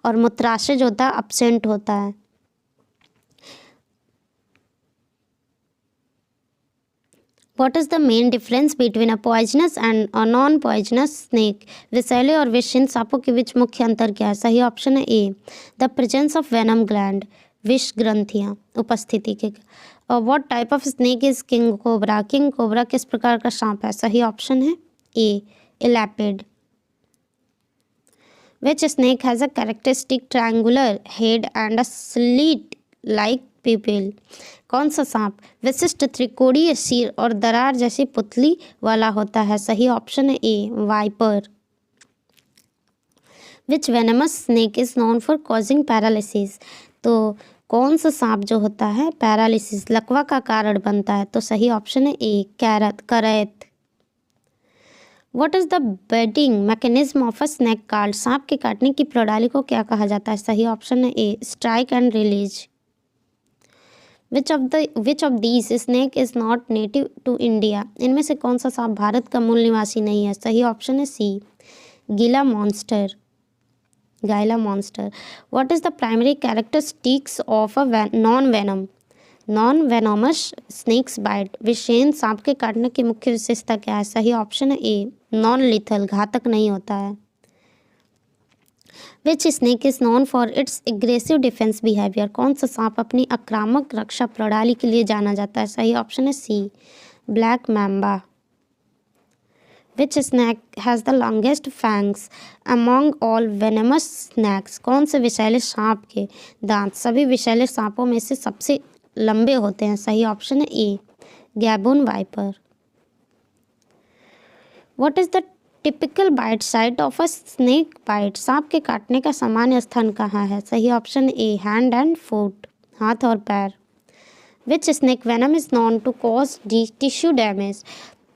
और मूत्राशय जो होता है अब्सेंट होता है। What is the main difference between a poisonous and a non-poisonous snake? विषैले और विषहीन सांपों के बीच मुख्य अंतर क्या है? सही ऑप्शन है A the presence of venom gland, विष ग्रंथियाँ उपस्थिति के। और what type of snake is king cobra, king cobra किस प्रकार का सांप है? सही ऑप्शन है ए एलैपिड। Which snake has a characteristic triangular head and a slit-like pupil? कौन सा सांप विशिष्ट त्रिकोणीय सिर और दरार जैसी पुतली वाला होता है? सही ऑप्शन है A wiper. Which venomous snake is known for causing paralysis? तो कौन सा सांप जो होता है पैरालिसिस लकवा का कारण बनता है? तो सही ऑप्शन है ए करैत। What is the biting mechanism of a snake called? सांप के काटने की प्रणाली को क्या कहा जाता है? सही ऑप्शन है ए strike and release. Which of these snake is not native to India? इनमें से कौन सा सांप भारत का मूल निवासी नहीं है? सही ऑप्शन है C Gila monster. What is the primary characteristics of a non-venom? Non venomous snakes bite, विषहीन सांप के काटने की मुख्य विशेषता क्या है? सही ऑप्शन है ए नॉन लिथल, घातक नहीं होता है। Which snake is known for its aggressive defence behaviour? कौन सा सांप अपनी आक्रामक रक्षा प्रणाली के लिए जाना जाता है? सही ऑप्शन है C black mamba. Which snake has the longest fangs among all venomous snakes? कौन से विषैले सांप के दांत सभी विषैले सांपों में से सबसे लंबे होते हैं? सही ऑप्शन है ए गैबून wiper. What is the typical bite site of a snake bite? सांप के काटने का सामान्य स्थान कहाँ है? सही option A hand and foot, हाथ और पैर। Which snake venom is known to cause tissue damage?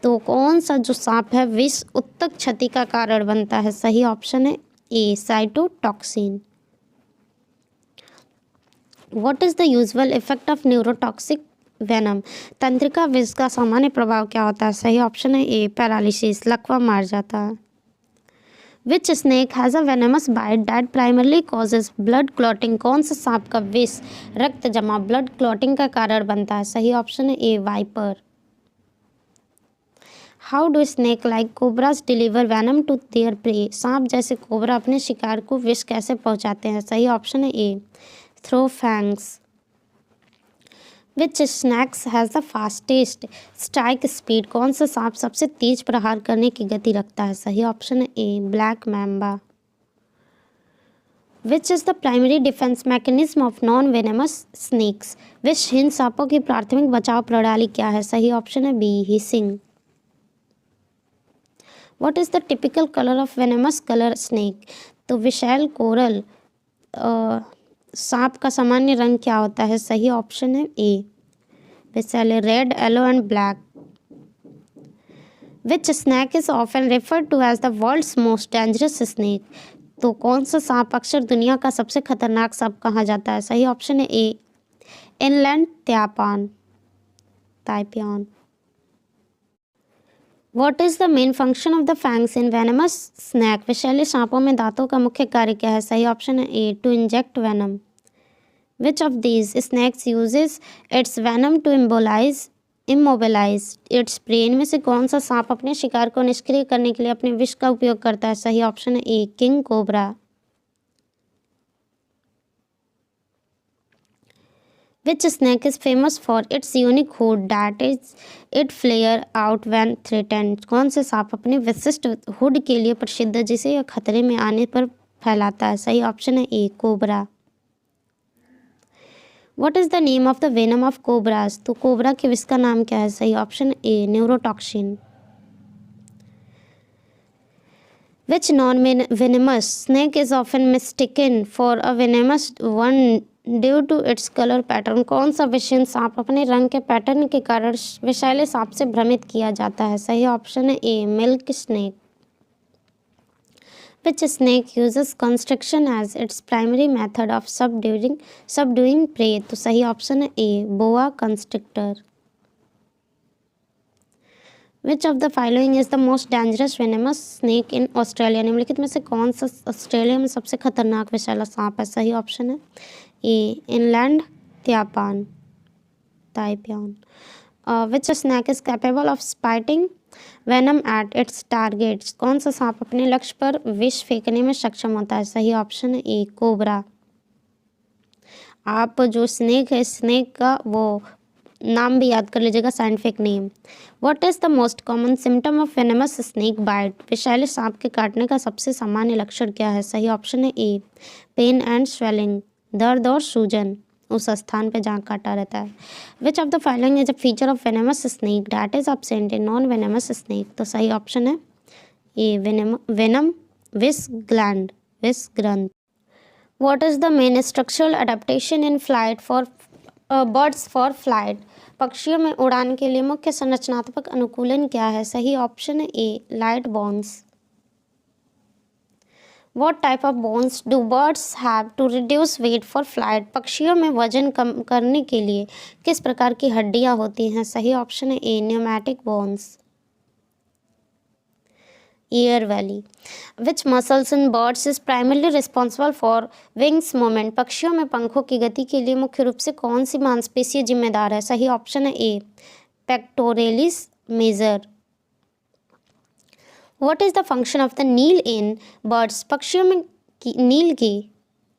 तो कौन सा जो सांप है विष उत्तक क्षति का कारण बनता है? सही ऑप्शन है A cytotoxin. What is the usual effect of neurotoxic venom? तंत्रिका विष का सामान्य प्रभाव क्या होता है? सही ऑप्शन है ए पैरालिसिस, लकवा मार जाता है। Which snake has a venomous bite that primarily causes blood clotting? कौन सा सांप का विष रक्त जमा ब्लड क्लॉटिंग का कारण बनता है? सही ऑप्शन है A viper. How do snake like cobras deliver venom to their prey? सांप जैसे कोबरा अपने शिकार को विष कैसे पहुंचाते हैं? सही ऑप्शन है A through fangs. Which snakes has the fastest strike speed? कौन सा सांप सबसे तेज प्रहार करने की गति रखता है? सही ऑप्शन है A black mamba. Which is the primary defence mechanism of non venomous snakes? विषहीन सांपों की प्राथमिक बचाव प्रणाली क्या है? सही ऑप्शन है B hissing. What is the typical color of venomous color snake? तो विशैल कोरल सांप का सामान्य रंग क्या होता है? सही ऑप्शन है ए विशैले red, yellow and black. Which snake is often referred to as the world's most dangerous snake? तो कौन सा सांप अक्सर दुनिया का सबसे खतरनाक सांप कहा जाता है? सही ऑप्शन है A inland ताइपियन। What is the main function of the fangs in venomous snake? विषैले सांपों में दांतों का मुख्य कार्य क्या है? सही ऑप्शन है A to inject venom. Which of these snakes uses its venom to embolize immobilised its prey. इनमें से कौन सा सांप अपने शिकार को निष्क्रिय करने के लिए अपने विष का उपयोग करता है? सही ऑप्शन है a king cobra. Which snake is famous for its unique hood that is it flare out when threatened? कौन से सांप अपने विशिष्ट हुड के लिए प्रसिद्ध है जिसे यह खतरे में आने पर फैलाता है? सही ऑप्शन है A cobra. What is the name of the venom of cobras? तो कोबरा के विष का नाम क्या है? सही option A neurotoxin. Which non-venomous snake is often mistaken for a venomous one due to its colour pattern? कौन सा विषैले सांप अपने रंग के पैटर्न के कारण विषैले सांप से भ्रमित किया जाता है? सही ऑप्शन है A milk snake. Which snake uses construction as its primary method of subduing prey? तो सही ऑप्शन है A boa constrictor. Which of the following is the most dangerous venomous snake in Australia? निम्नलिखित में से कौन सा Australia में सबसे खतरनाक विषैला सांप है? सही ऑप्शन है A inland taipan. Which snake is capable of spitting venom at its targets? कौन सा सांप अपने लक्ष्य पर विष फेंकने में सक्षम होता है? सही ऑप्शन है ए कोबरा। आप जो स्नेक है स्नेक का वो नाम भी याद कर लीजिएगा, scientific name. What is the most common symptom of venomous snake bite? विषैले सांप के काटने का सबसे सामान्य लक्षण क्या है? सही ऑप्शन है ए पेन एंड स्वेलिंग, दर्द और सूजन उस स्थान पे जहाँ काटा रहता है। Which of the following is a feature of venomous snake that is absent in non venomous snake? तो सही ऑप्शन है ए वेनम विष ग्रंथ। What is the main structural adaptation in flight for birds for flight? पक्षियों में उड़ान के लिए मुख्य संरचनात्मक अनुकूलन क्या है? सही ऑप्शन है A light bones. What type of bones do birds have to reduce weight for flight? पक्षियों में वजन कम करने के लिए किस प्रकार की हड्डियां होती हैं? सही ऑप्शन है A pneumatic bones. Ear valley. Which muscles in birds is primarily responsible for wings movement? पक्षियों में पंखों की गति के लिए मुख्य रूप से कौन सी मांसपेशी जिम्मेदार है? सही ऑप्शन है A pectoralis major. What is the function of the keel in birds? पक्षियों में नील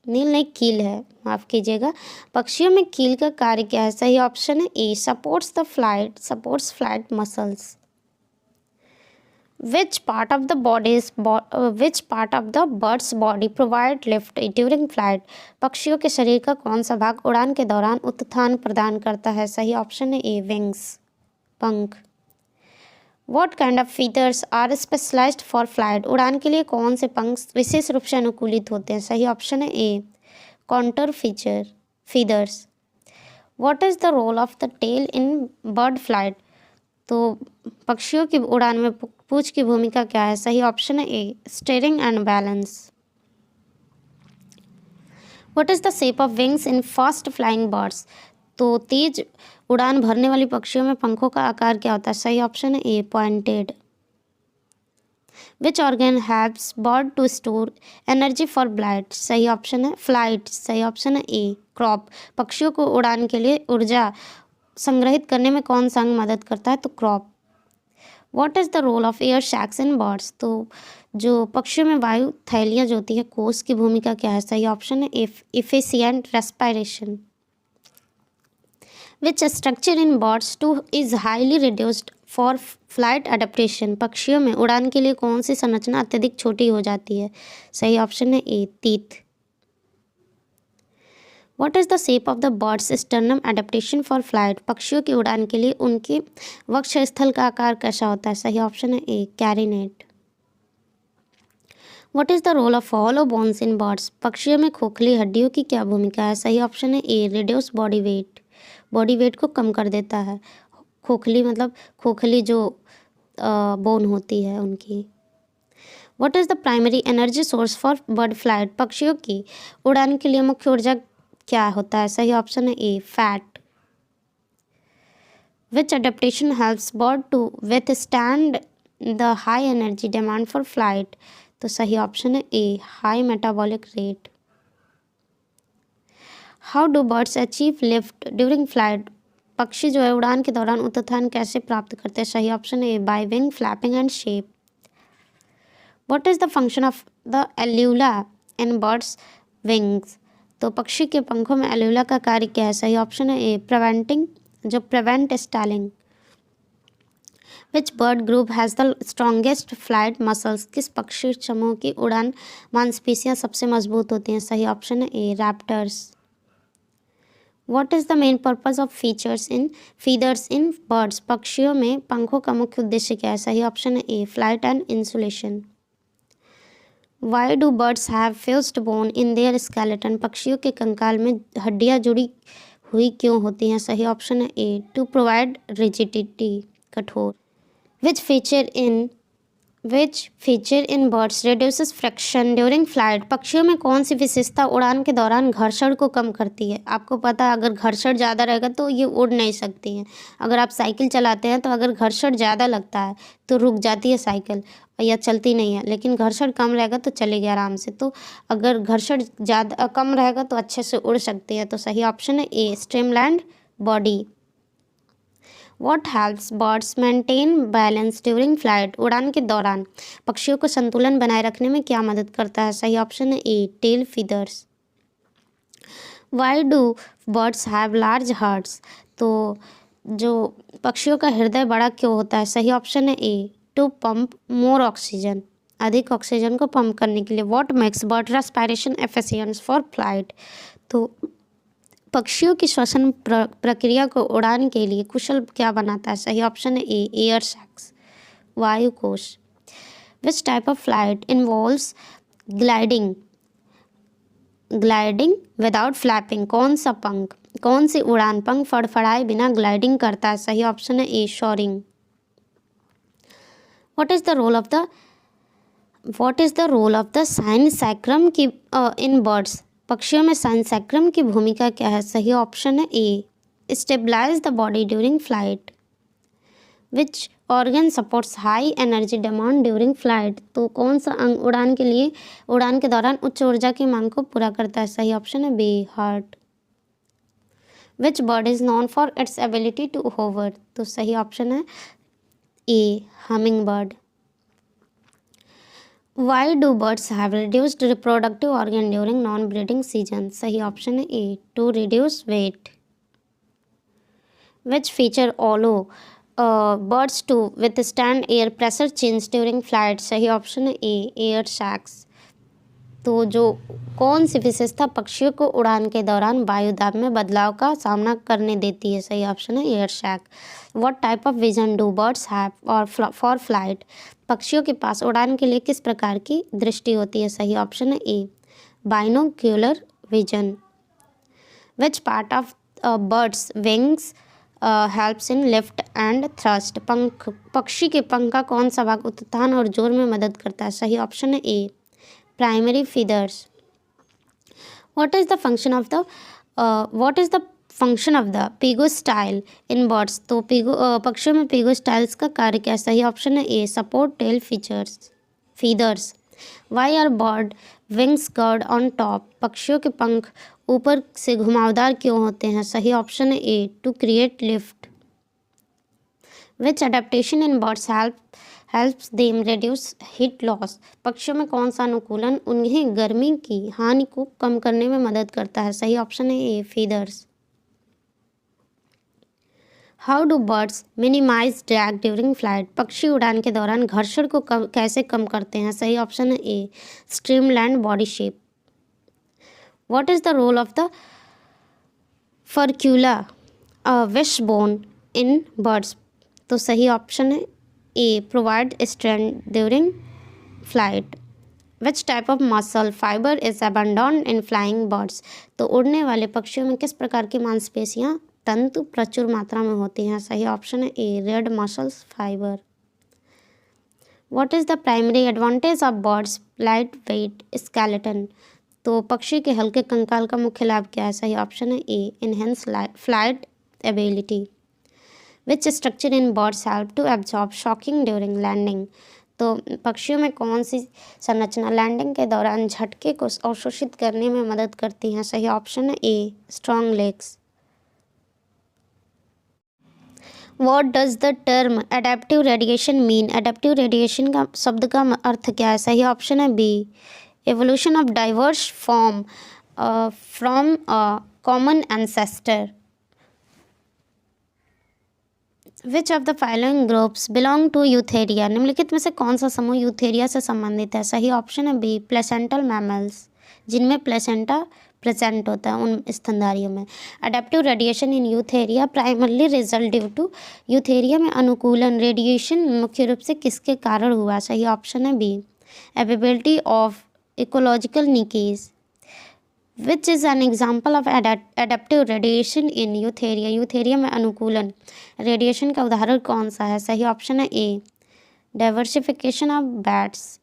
नहीं कील है, माफ़ कीजिएगा। पक्षियों में कील का कार्य क्या है? सही ऑप्शन है A supports flight muscles. Which part of the bird's body provide lift during flight? पक्षियों के शरीर का कौन सा भाग उड़ान के दौरान उत्थान प्रदान करता है? सही ऑप्शन है ए विंग्स पंख। What kind of feathers are specialized for flight? उड़ान के लिए कौन से पंख विशेष रूप से अनुकूलित होते हैं? सही ऑप्शन है ए counter feathers. What is the role of the tail in bird flight? तो पक्षियों की उड़ान में पूंछ की भूमिका क्या है? सही ऑप्शन है A steering and balance. What is the shape of wings in fast flying birds? तो तेज उड़ान भरने वाली पक्षियों में पंखों का आकार क्या होता है? सही ऑप्शन है A pointed. Which organ haves bird to store energy for flight? सही ऑप्शन है ए क्रॉप। पक्षियों को उड़ान के लिए ऊर्जा संग्रहित करने में कौन सा अंग मदद करता है? तो crop. What is the role of air sacs in birds? तो जो पक्षियों में वायु थैलियाँ जो होती है कोष की भूमिका क्या है? सही ऑप्शन है efficient respiration. Which structure in birds too is highly reduced for flight adaptation? पक्षियों में उड़ान के लिए कौन सी संरचना अत्यधिक छोटी हो जाती है? सही ऑप्शन है ए teeth। What is the shape of the bird's sternum adaptation for flight? पक्षियों की उड़ान के लिए उनके वक्षस्थल का आकार कैसा होता है? सही ऑप्शन है ए कैरिनेट। What is the role of hollow bones in birds? पक्षियों में खोखली हड्डियों की क्या भूमिका है? सही ऑप्शन है ए reduce body weight। Body weight को कम कर देता है। खोखली मतलब खोखली जो बोन होती है उनकी। What is the primary energy source for bird flight? पक्षियों की उड़ान के लिए मुख्य ऊर्जा क्या होता है? सही ऑप्शन है A fat. Which adaptation helps bird to withstand the high energy demand for flight? तो सही ऑप्शन है A high metabolic rate. How do birds achieve lift during flight? पक्षी जो है उड़ान के दौरान उत्थान कैसे प्राप्त करते हैं? सही ऑप्शन है by wing flapping and shape. What is the function of the alula in birds wings? तो पक्षी के पंखों में एल्यूला का कार्य क्या है? सही ऑप्शन है ए प्रिवेंटिंग, जो prevent stalling. Which bird group has the strongest flight muscles? किस पक्षी समूह की उड़ान मांसपेशियां सबसे मजबूत होती हैं? सही ऑप्शन है A raptors. What is the main purpose of feathers in birds? पक्षियों में पंखों का मुख्य उद्देश्य क्या है? सही ऑप्शन है A flight and insulation. Why do birds have fused bone in their skeleton? पक्षियों के कंकाल में हड्डियां जुड़ी हुई क्यों होती हैं? सही ऑप्शन है ए टू प्रोवाइड रिजिडिटी, कठोर। Which feature in birds reduces friction during flight? पक्षियों में कौन सी विशेषता उड़ान के दौरान घर्षण को कम करती है? आपको पता है अगर घर्षण ज़्यादा रहेगा तो ये उड़ नहीं सकती हैं। अगर आप साइकिल चलाते हैं तो अगर घर्षण ज़्यादा लगता है तो रुक जाती है साइकिल या चलती नहीं है, लेकिन घर्षण कम रहेगा तो चलेगी आराम से। तो अगर घर्षण ज़्यादा कम रहेगा तो अच्छे से उड़ सकती है। तो सही ऑप्शन है A streamlined body. What helps birds maintain balance during flight? उड़ान के दौरान पक्षियों को संतुलन बनाए रखने में क्या मदद करता है? सही ऑप्शन है A tail feathers. Why do birds have large hearts? तो जो पक्षियों का हृदय बड़ा क्यों होता है? सही ऑप्शन है A to pump more oxygen, अधिक ऑक्सीजन को पंप करने के लिए। What makes bird respiration efficient for flight? तो पक्षियों की श्वसन प्रक्रिया को उड़ान के लिए कुशल क्या बनाता है? सही ऑप्शन है ए एयर सैक्स, वायु कोश। विच type of flight involves gliding without flapping? कौन सी उड़ान पंख फड़फड़ाए बिना ग्लाइडिंग करता है? सही ऑप्शन है A soaring. What is the role of the synsacrum की इन बर्ड्स? पक्षियों में साइन सैक्रम की भूमिका क्या है? सही ऑप्शन है A stabilize the body during flight. Which organ supports high energy demand during flight? तो कौन सा अंग उड़ान के दौरान उच्च ऊर्जा की मांग को पूरा करता है? सही ऑप्शन है B heart. Which bird is known for its ability to hover? तो सही ऑप्शन है A hummingbird. Why do birds have reduced reproductive organ during non-breeding season? सही ऑप्शन है ए to reduce weight. Which feature allow birds to withstand air pressure change during flight? सही option है ए air sacs. तो जो कौन सी विशेषता पक्षियों को उड़ान के दौरान वायु दाब में बदलाव का सामना करने देती है? सही ऑप्शन है air sac. What type of vision do birds have और फॉर फ्लाइट? पक्षियों के पास उड़ान के लिए किस प्रकार की दृष्टि होती है? सही ऑप्शन है A binocular vision. Which part of birds wings helps in lift and thrust? पक्षी के पंख का कौन सा भाग उत्थान और जोर में मदद करता है? सही ऑप्शन है A primary feathers. What is the function of the pygostyle in birds? तो पक्षियों में pygostyle का कार्य क्या है? सही ऑप्शन है A support tail feathers. Why are bird wings curved on top? पक्षियों के पंख ऊपर से घुमावदार क्यों होते हैं? सही ऑप्शन है A to create lift. Which adaptation in birds helps them reduce heat loss? पक्षियों में कौन सा अनुकूलन उन्हें गर्मी की हानि को कम करने में मदद करता है? सही ऑप्शन है A feathers. How do birds minimize drag during flight? पक्षी उड़ान के दौरान घर्षण को कैसे कम करते हैं? सही ऑप्शन है A streamlined body shape. What is the role of the furcula wishbone in birds? तो सही ऑप्शन है A provide strength during flight. Which type of muscle fiber is abundant in flying birds? तो उड़ने वाले पक्षियों में किस प्रकार की मांसपेशियां तंतु प्रचुर मात्रा में होती हैं? सही ऑप्शन है A red muscles fiber. What is the primary advantage of birds light weight skeleton? तो पक्षी के हल्के कंकाल का मुख्य लाभ क्या है? सही ऑप्शन है A enhance flight ability. Which structure in birds help to absorb shocking during landing? तो पक्षियों में कौन सी संरचना लैंडिंग के दौरान झटके को अवशोषित करने में मदद करती हैं? सही ऑप्शन है A strong legs. What does the term adaptive radiation mean? Adaptive radiation का शब्द का अर्थ क्या है? सही ऑप्शन है B, evolution of diverse form from common ancestor. Which of the following groups belong to Eutheria? निम्नलिखित में से कौन सा समूह यूथेरिया से संबंधित है? सही ऑप्शन है बी, प्लेसेंटल मैमल्स, जिनमें प्लेसेंटा प्रेजेंट होता है उन स्तनधारियों में। Adaptive radiation in Eutheria primarily result due to, Eutheria में अनुकूलन रेडिएशन मुख्य रूप से किसके कारण हुआ? सही ऑप्शन है B, availability of ecological niches. Which is an example of adaptive radiation in Eutheria? Eutheria में अनुकूलन रेडिएशन का उदाहरण कौन सा है? सही ऑप्शन है A, diversification of bats.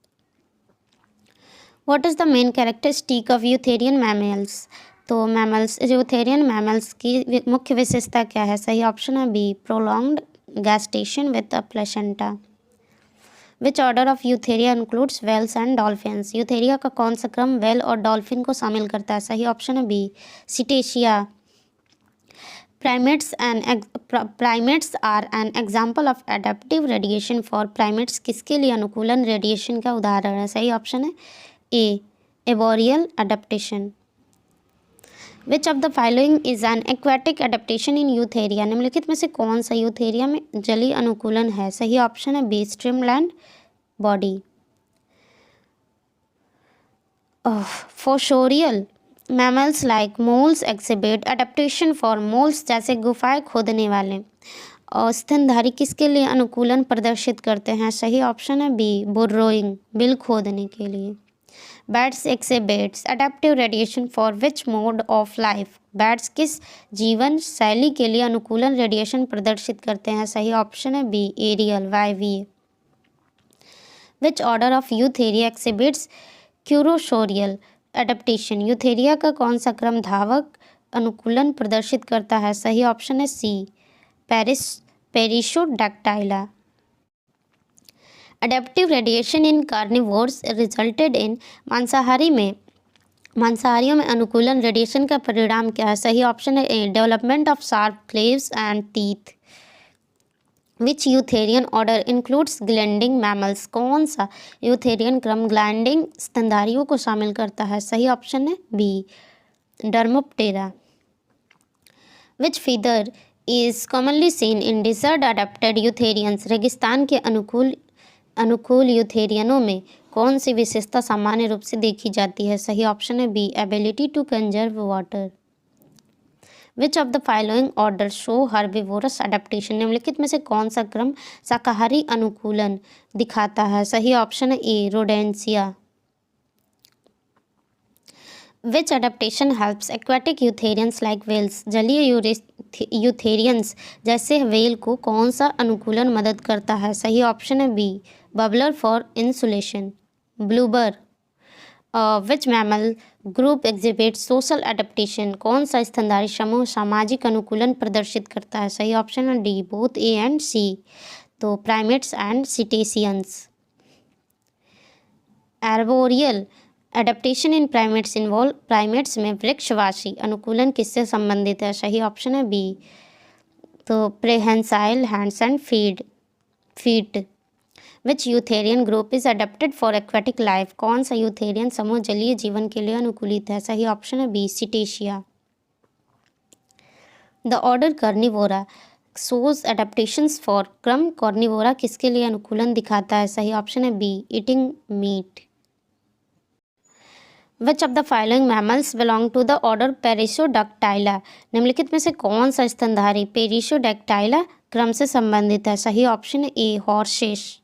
What is the main characteristic of eutherian mammals? तो मैमल्स, यूथेरियन मैमल्स की मुख्य विशेषता क्या है? सही ऑप्शन है B, prolonged gestation with a placenta. Which order of Eutheria includes whales and dolphins? Eutheria का कौन सा क्रम वेल और डॉल्फिन को शामिल करता है? सही ऑप्शन है B, Cetacea. Primates are an example of adaptive radiation for primates किसके लिए अनुकूलन रेडिएशन का उदाहरण है? सही ऑप्शन है A, arboreal adaptation. Which of the following is an aquatic adaptation in Eutheria? निम्नलिखित में से कौन सा यूथेरिया में जलीय अनुकूलन है? सही ऑप्शन है B, streamlined body. Fossorial mammals like moles exhibit adaptation for moles, जैसे गुफाएं खोदने वाले और स्तनधारी किसके लिए अनुकूलन प्रदर्शित करते हैं? सही ऑप्शन है बी, बुर्रोइंग, बिल खोदने के लिए। Bats exhibits adaptive radiation for which mode of life? Bats किस जीवन शैली के लिए अनुकूलन रेडिएशन प्रदर्शित करते हैं? सही ऑप्शन है बी, एरियल, वायवीय। Which order of Eutheria exhibits cursorial adaptation? Eutheria का कौन सा क्रम धावक अनुकूलन प्रदर्शित करता है? सही ऑप्शन है C, Perissodactyla. Adaptive radiation in carnivores resulted in, मांसाहारियों में अनुकूलन रेडिएशन का परिणाम क्या है? सही ऑप्शन है A, development of sharp claws and teeth. Which eutherian order includes gliding mammals? कौन सा यूथेरियन क्रम ग्लैंडिंग स्तनधारियों को शामिल करता है? सही ऑप्शन है B, Dermoptera. Which feather is commonly seen in desert adapted eutherians? रेगिस्तान के अनुकूल यूथेरियनों में कौन सी विशेषता सामान्य रूप से देखी जाती है? सही ऑप्शन है B, ability to conserve water. Which of the following order show herbivorous adaptation? निम्नलिखित में से कौन सा क्रम शाकाहारी अनुकूलन दिखाता है? सही ऑप्शन है A, Rodentia. Which adaptation helps aquatic eutherians like whales? जलीय यूथेरियंस जैसे वेल को कौन सा अनुकूलन मदद करता है? सही ऑप्शन है B, blubber for insulation. Blubber. Which mammal group exhibit social adaptation? कौन सा स्तनधारी समूह सामाजिक अनुकूलन प्रदर्शित करता है? सही ऑप्शन है डी, बोथ ए एंड सी। तो primates and सिटेशियंस। Arboreal adaptation in primates involve, primates में वृक्षवासी अनुकूलन किससे संबंधित है? सही ऑप्शन है बी, तो prehensile hands and feet. Which eutherian group is adapted for aquatic life? कौन सा यूथेरियन समूह जलीय जीवन के लिए अनुकूलित है? सही ऑप्शन है B, Cetacea. The order Carnivora shows adaptations for, क्रम कार्निवोरा किसके लिए अनुकूलन दिखाता है? सही ऑप्शन है B, eating meat. Which of the following mammals belong to the order Perissodactyla? निम्नलिखित में से कौन सा स्तनधारी पेरिशोडैक्टाइला क्रम से संबंधित है? सही ऑप्शन है A, horses.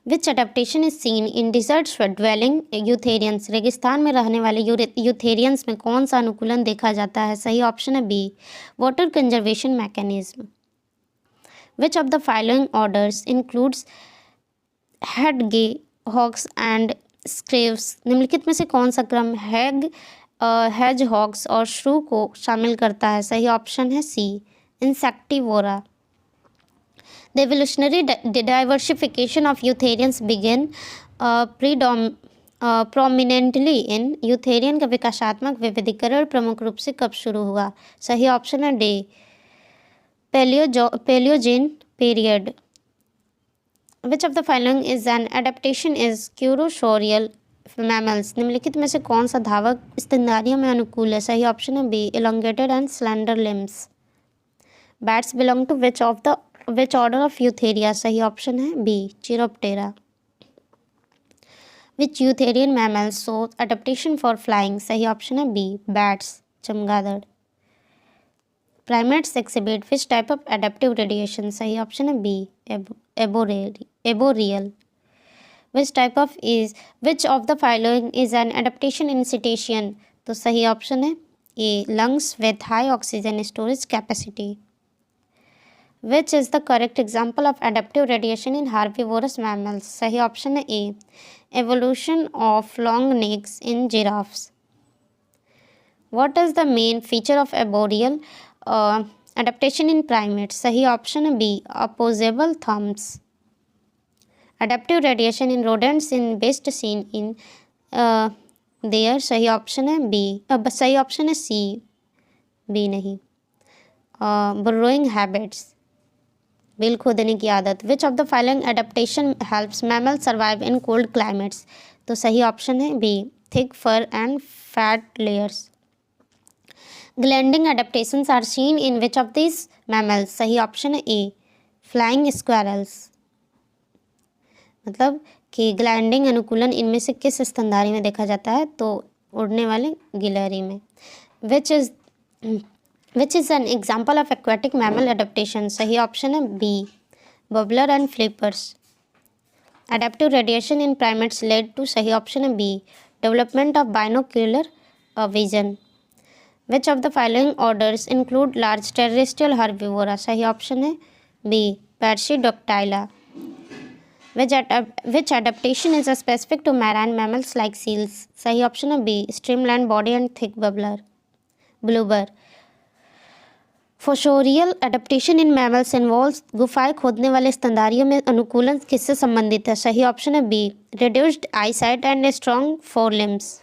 Which adaptation is seen in desert dwelling eutherians? रेगिस्तान में रहने वाले यूथेरियंस में कौन सा अनुकूलन देखा जाता है? सही ऑप्शन है B, water conservation mechanism. Which of the following orders includes hedgehogs and shrews? निम्नलिखित में से कौन सा क्रम हेज हॉग्स और श्रू को शामिल करता है? सही ऑप्शन है सी, इंसेक्टिवोरा। The evolutionary diversification of eutherians began prominently in, eutherian का विकासात्मक विविधीकरण प्रमुख रूप से कब शुरू हुआ? सही ऑप्शन है D, Paleogene period. Which of the following is an adaptation is क्यूरोसोरियल mammals? निम्नलिखित में से कौन सा धावक स्तनधारियों में अनुकूल है? सही ऑप्शन है B, elongated and slender limbs. Bats belong to which order of Eutheria? सही ऑप्शन है B, Chiroptera. Which eutherian mammals show adaptation for flying? सही ऑप्शन है बी, bats, चमगादड़. Primates exhibit which type of adaptive radiation? सही option है B, arboreal. Which of the following is an adaptation in cetacean? तो सही option है ए, lungs with high oxygen storage capacity. Which is the correct example of adaptive radiation in herbivorous mammals? सही option है ए, evolution of long necks in giraffes. What is the main feature of arboreal adaptation in primates? सही option है B, opposable thumbs. Adaptive radiation in rodents in best seen in their सही option है B, सही option है सी, B नहीं, burrowing habits, bill खोदने की आदत. Which of the following adaptation helps mammals survive in cold climates? तो सही ऑप्शन है B, thick fur and fat layers. Gliding adaptations are seen in which of these mammals? सही option है ए, flying squirrels. मतलब कि ग्लाइडिंग अनुकूलन इनमें से किस स्तनधारी में देखा जाता है? तो उड़ने वाले गिलहरी में. Which is an example of aquatic mammal adaptation? सही ऑप्शन है B, bubbler and flippers. Adaptive radiation in primates led to सही ऑप्शन है B, development of binocular vision. Which of the following orders include large terrestrial herbivora? सही option है B, Percidoctyla. Which adaptation is specific to marine mammals like seals? सही option है B, streamlined body and thick blubber. Fossorial adaptation in mammals involves गुफाएं खोदने वाले स्तनधारियों में अनुकूलन किससे संबंधित है? सही ऑप्शन है B, reduced eyesight and strong forelimbs.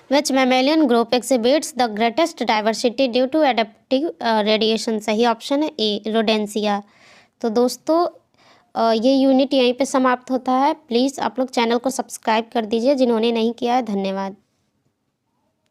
Which mammalian group exhibits the greatest diversity due to adaptive radiation? सही ऑप्शन है ए, रोडेंसिया. तो दोस्तों ये यूनिट यहीं पे समाप्त होता है. प्लीज़ आप लोग चैनल को सब्सक्राइब कर दीजिए जिन्होंने नहीं किया है. धन्यवाद.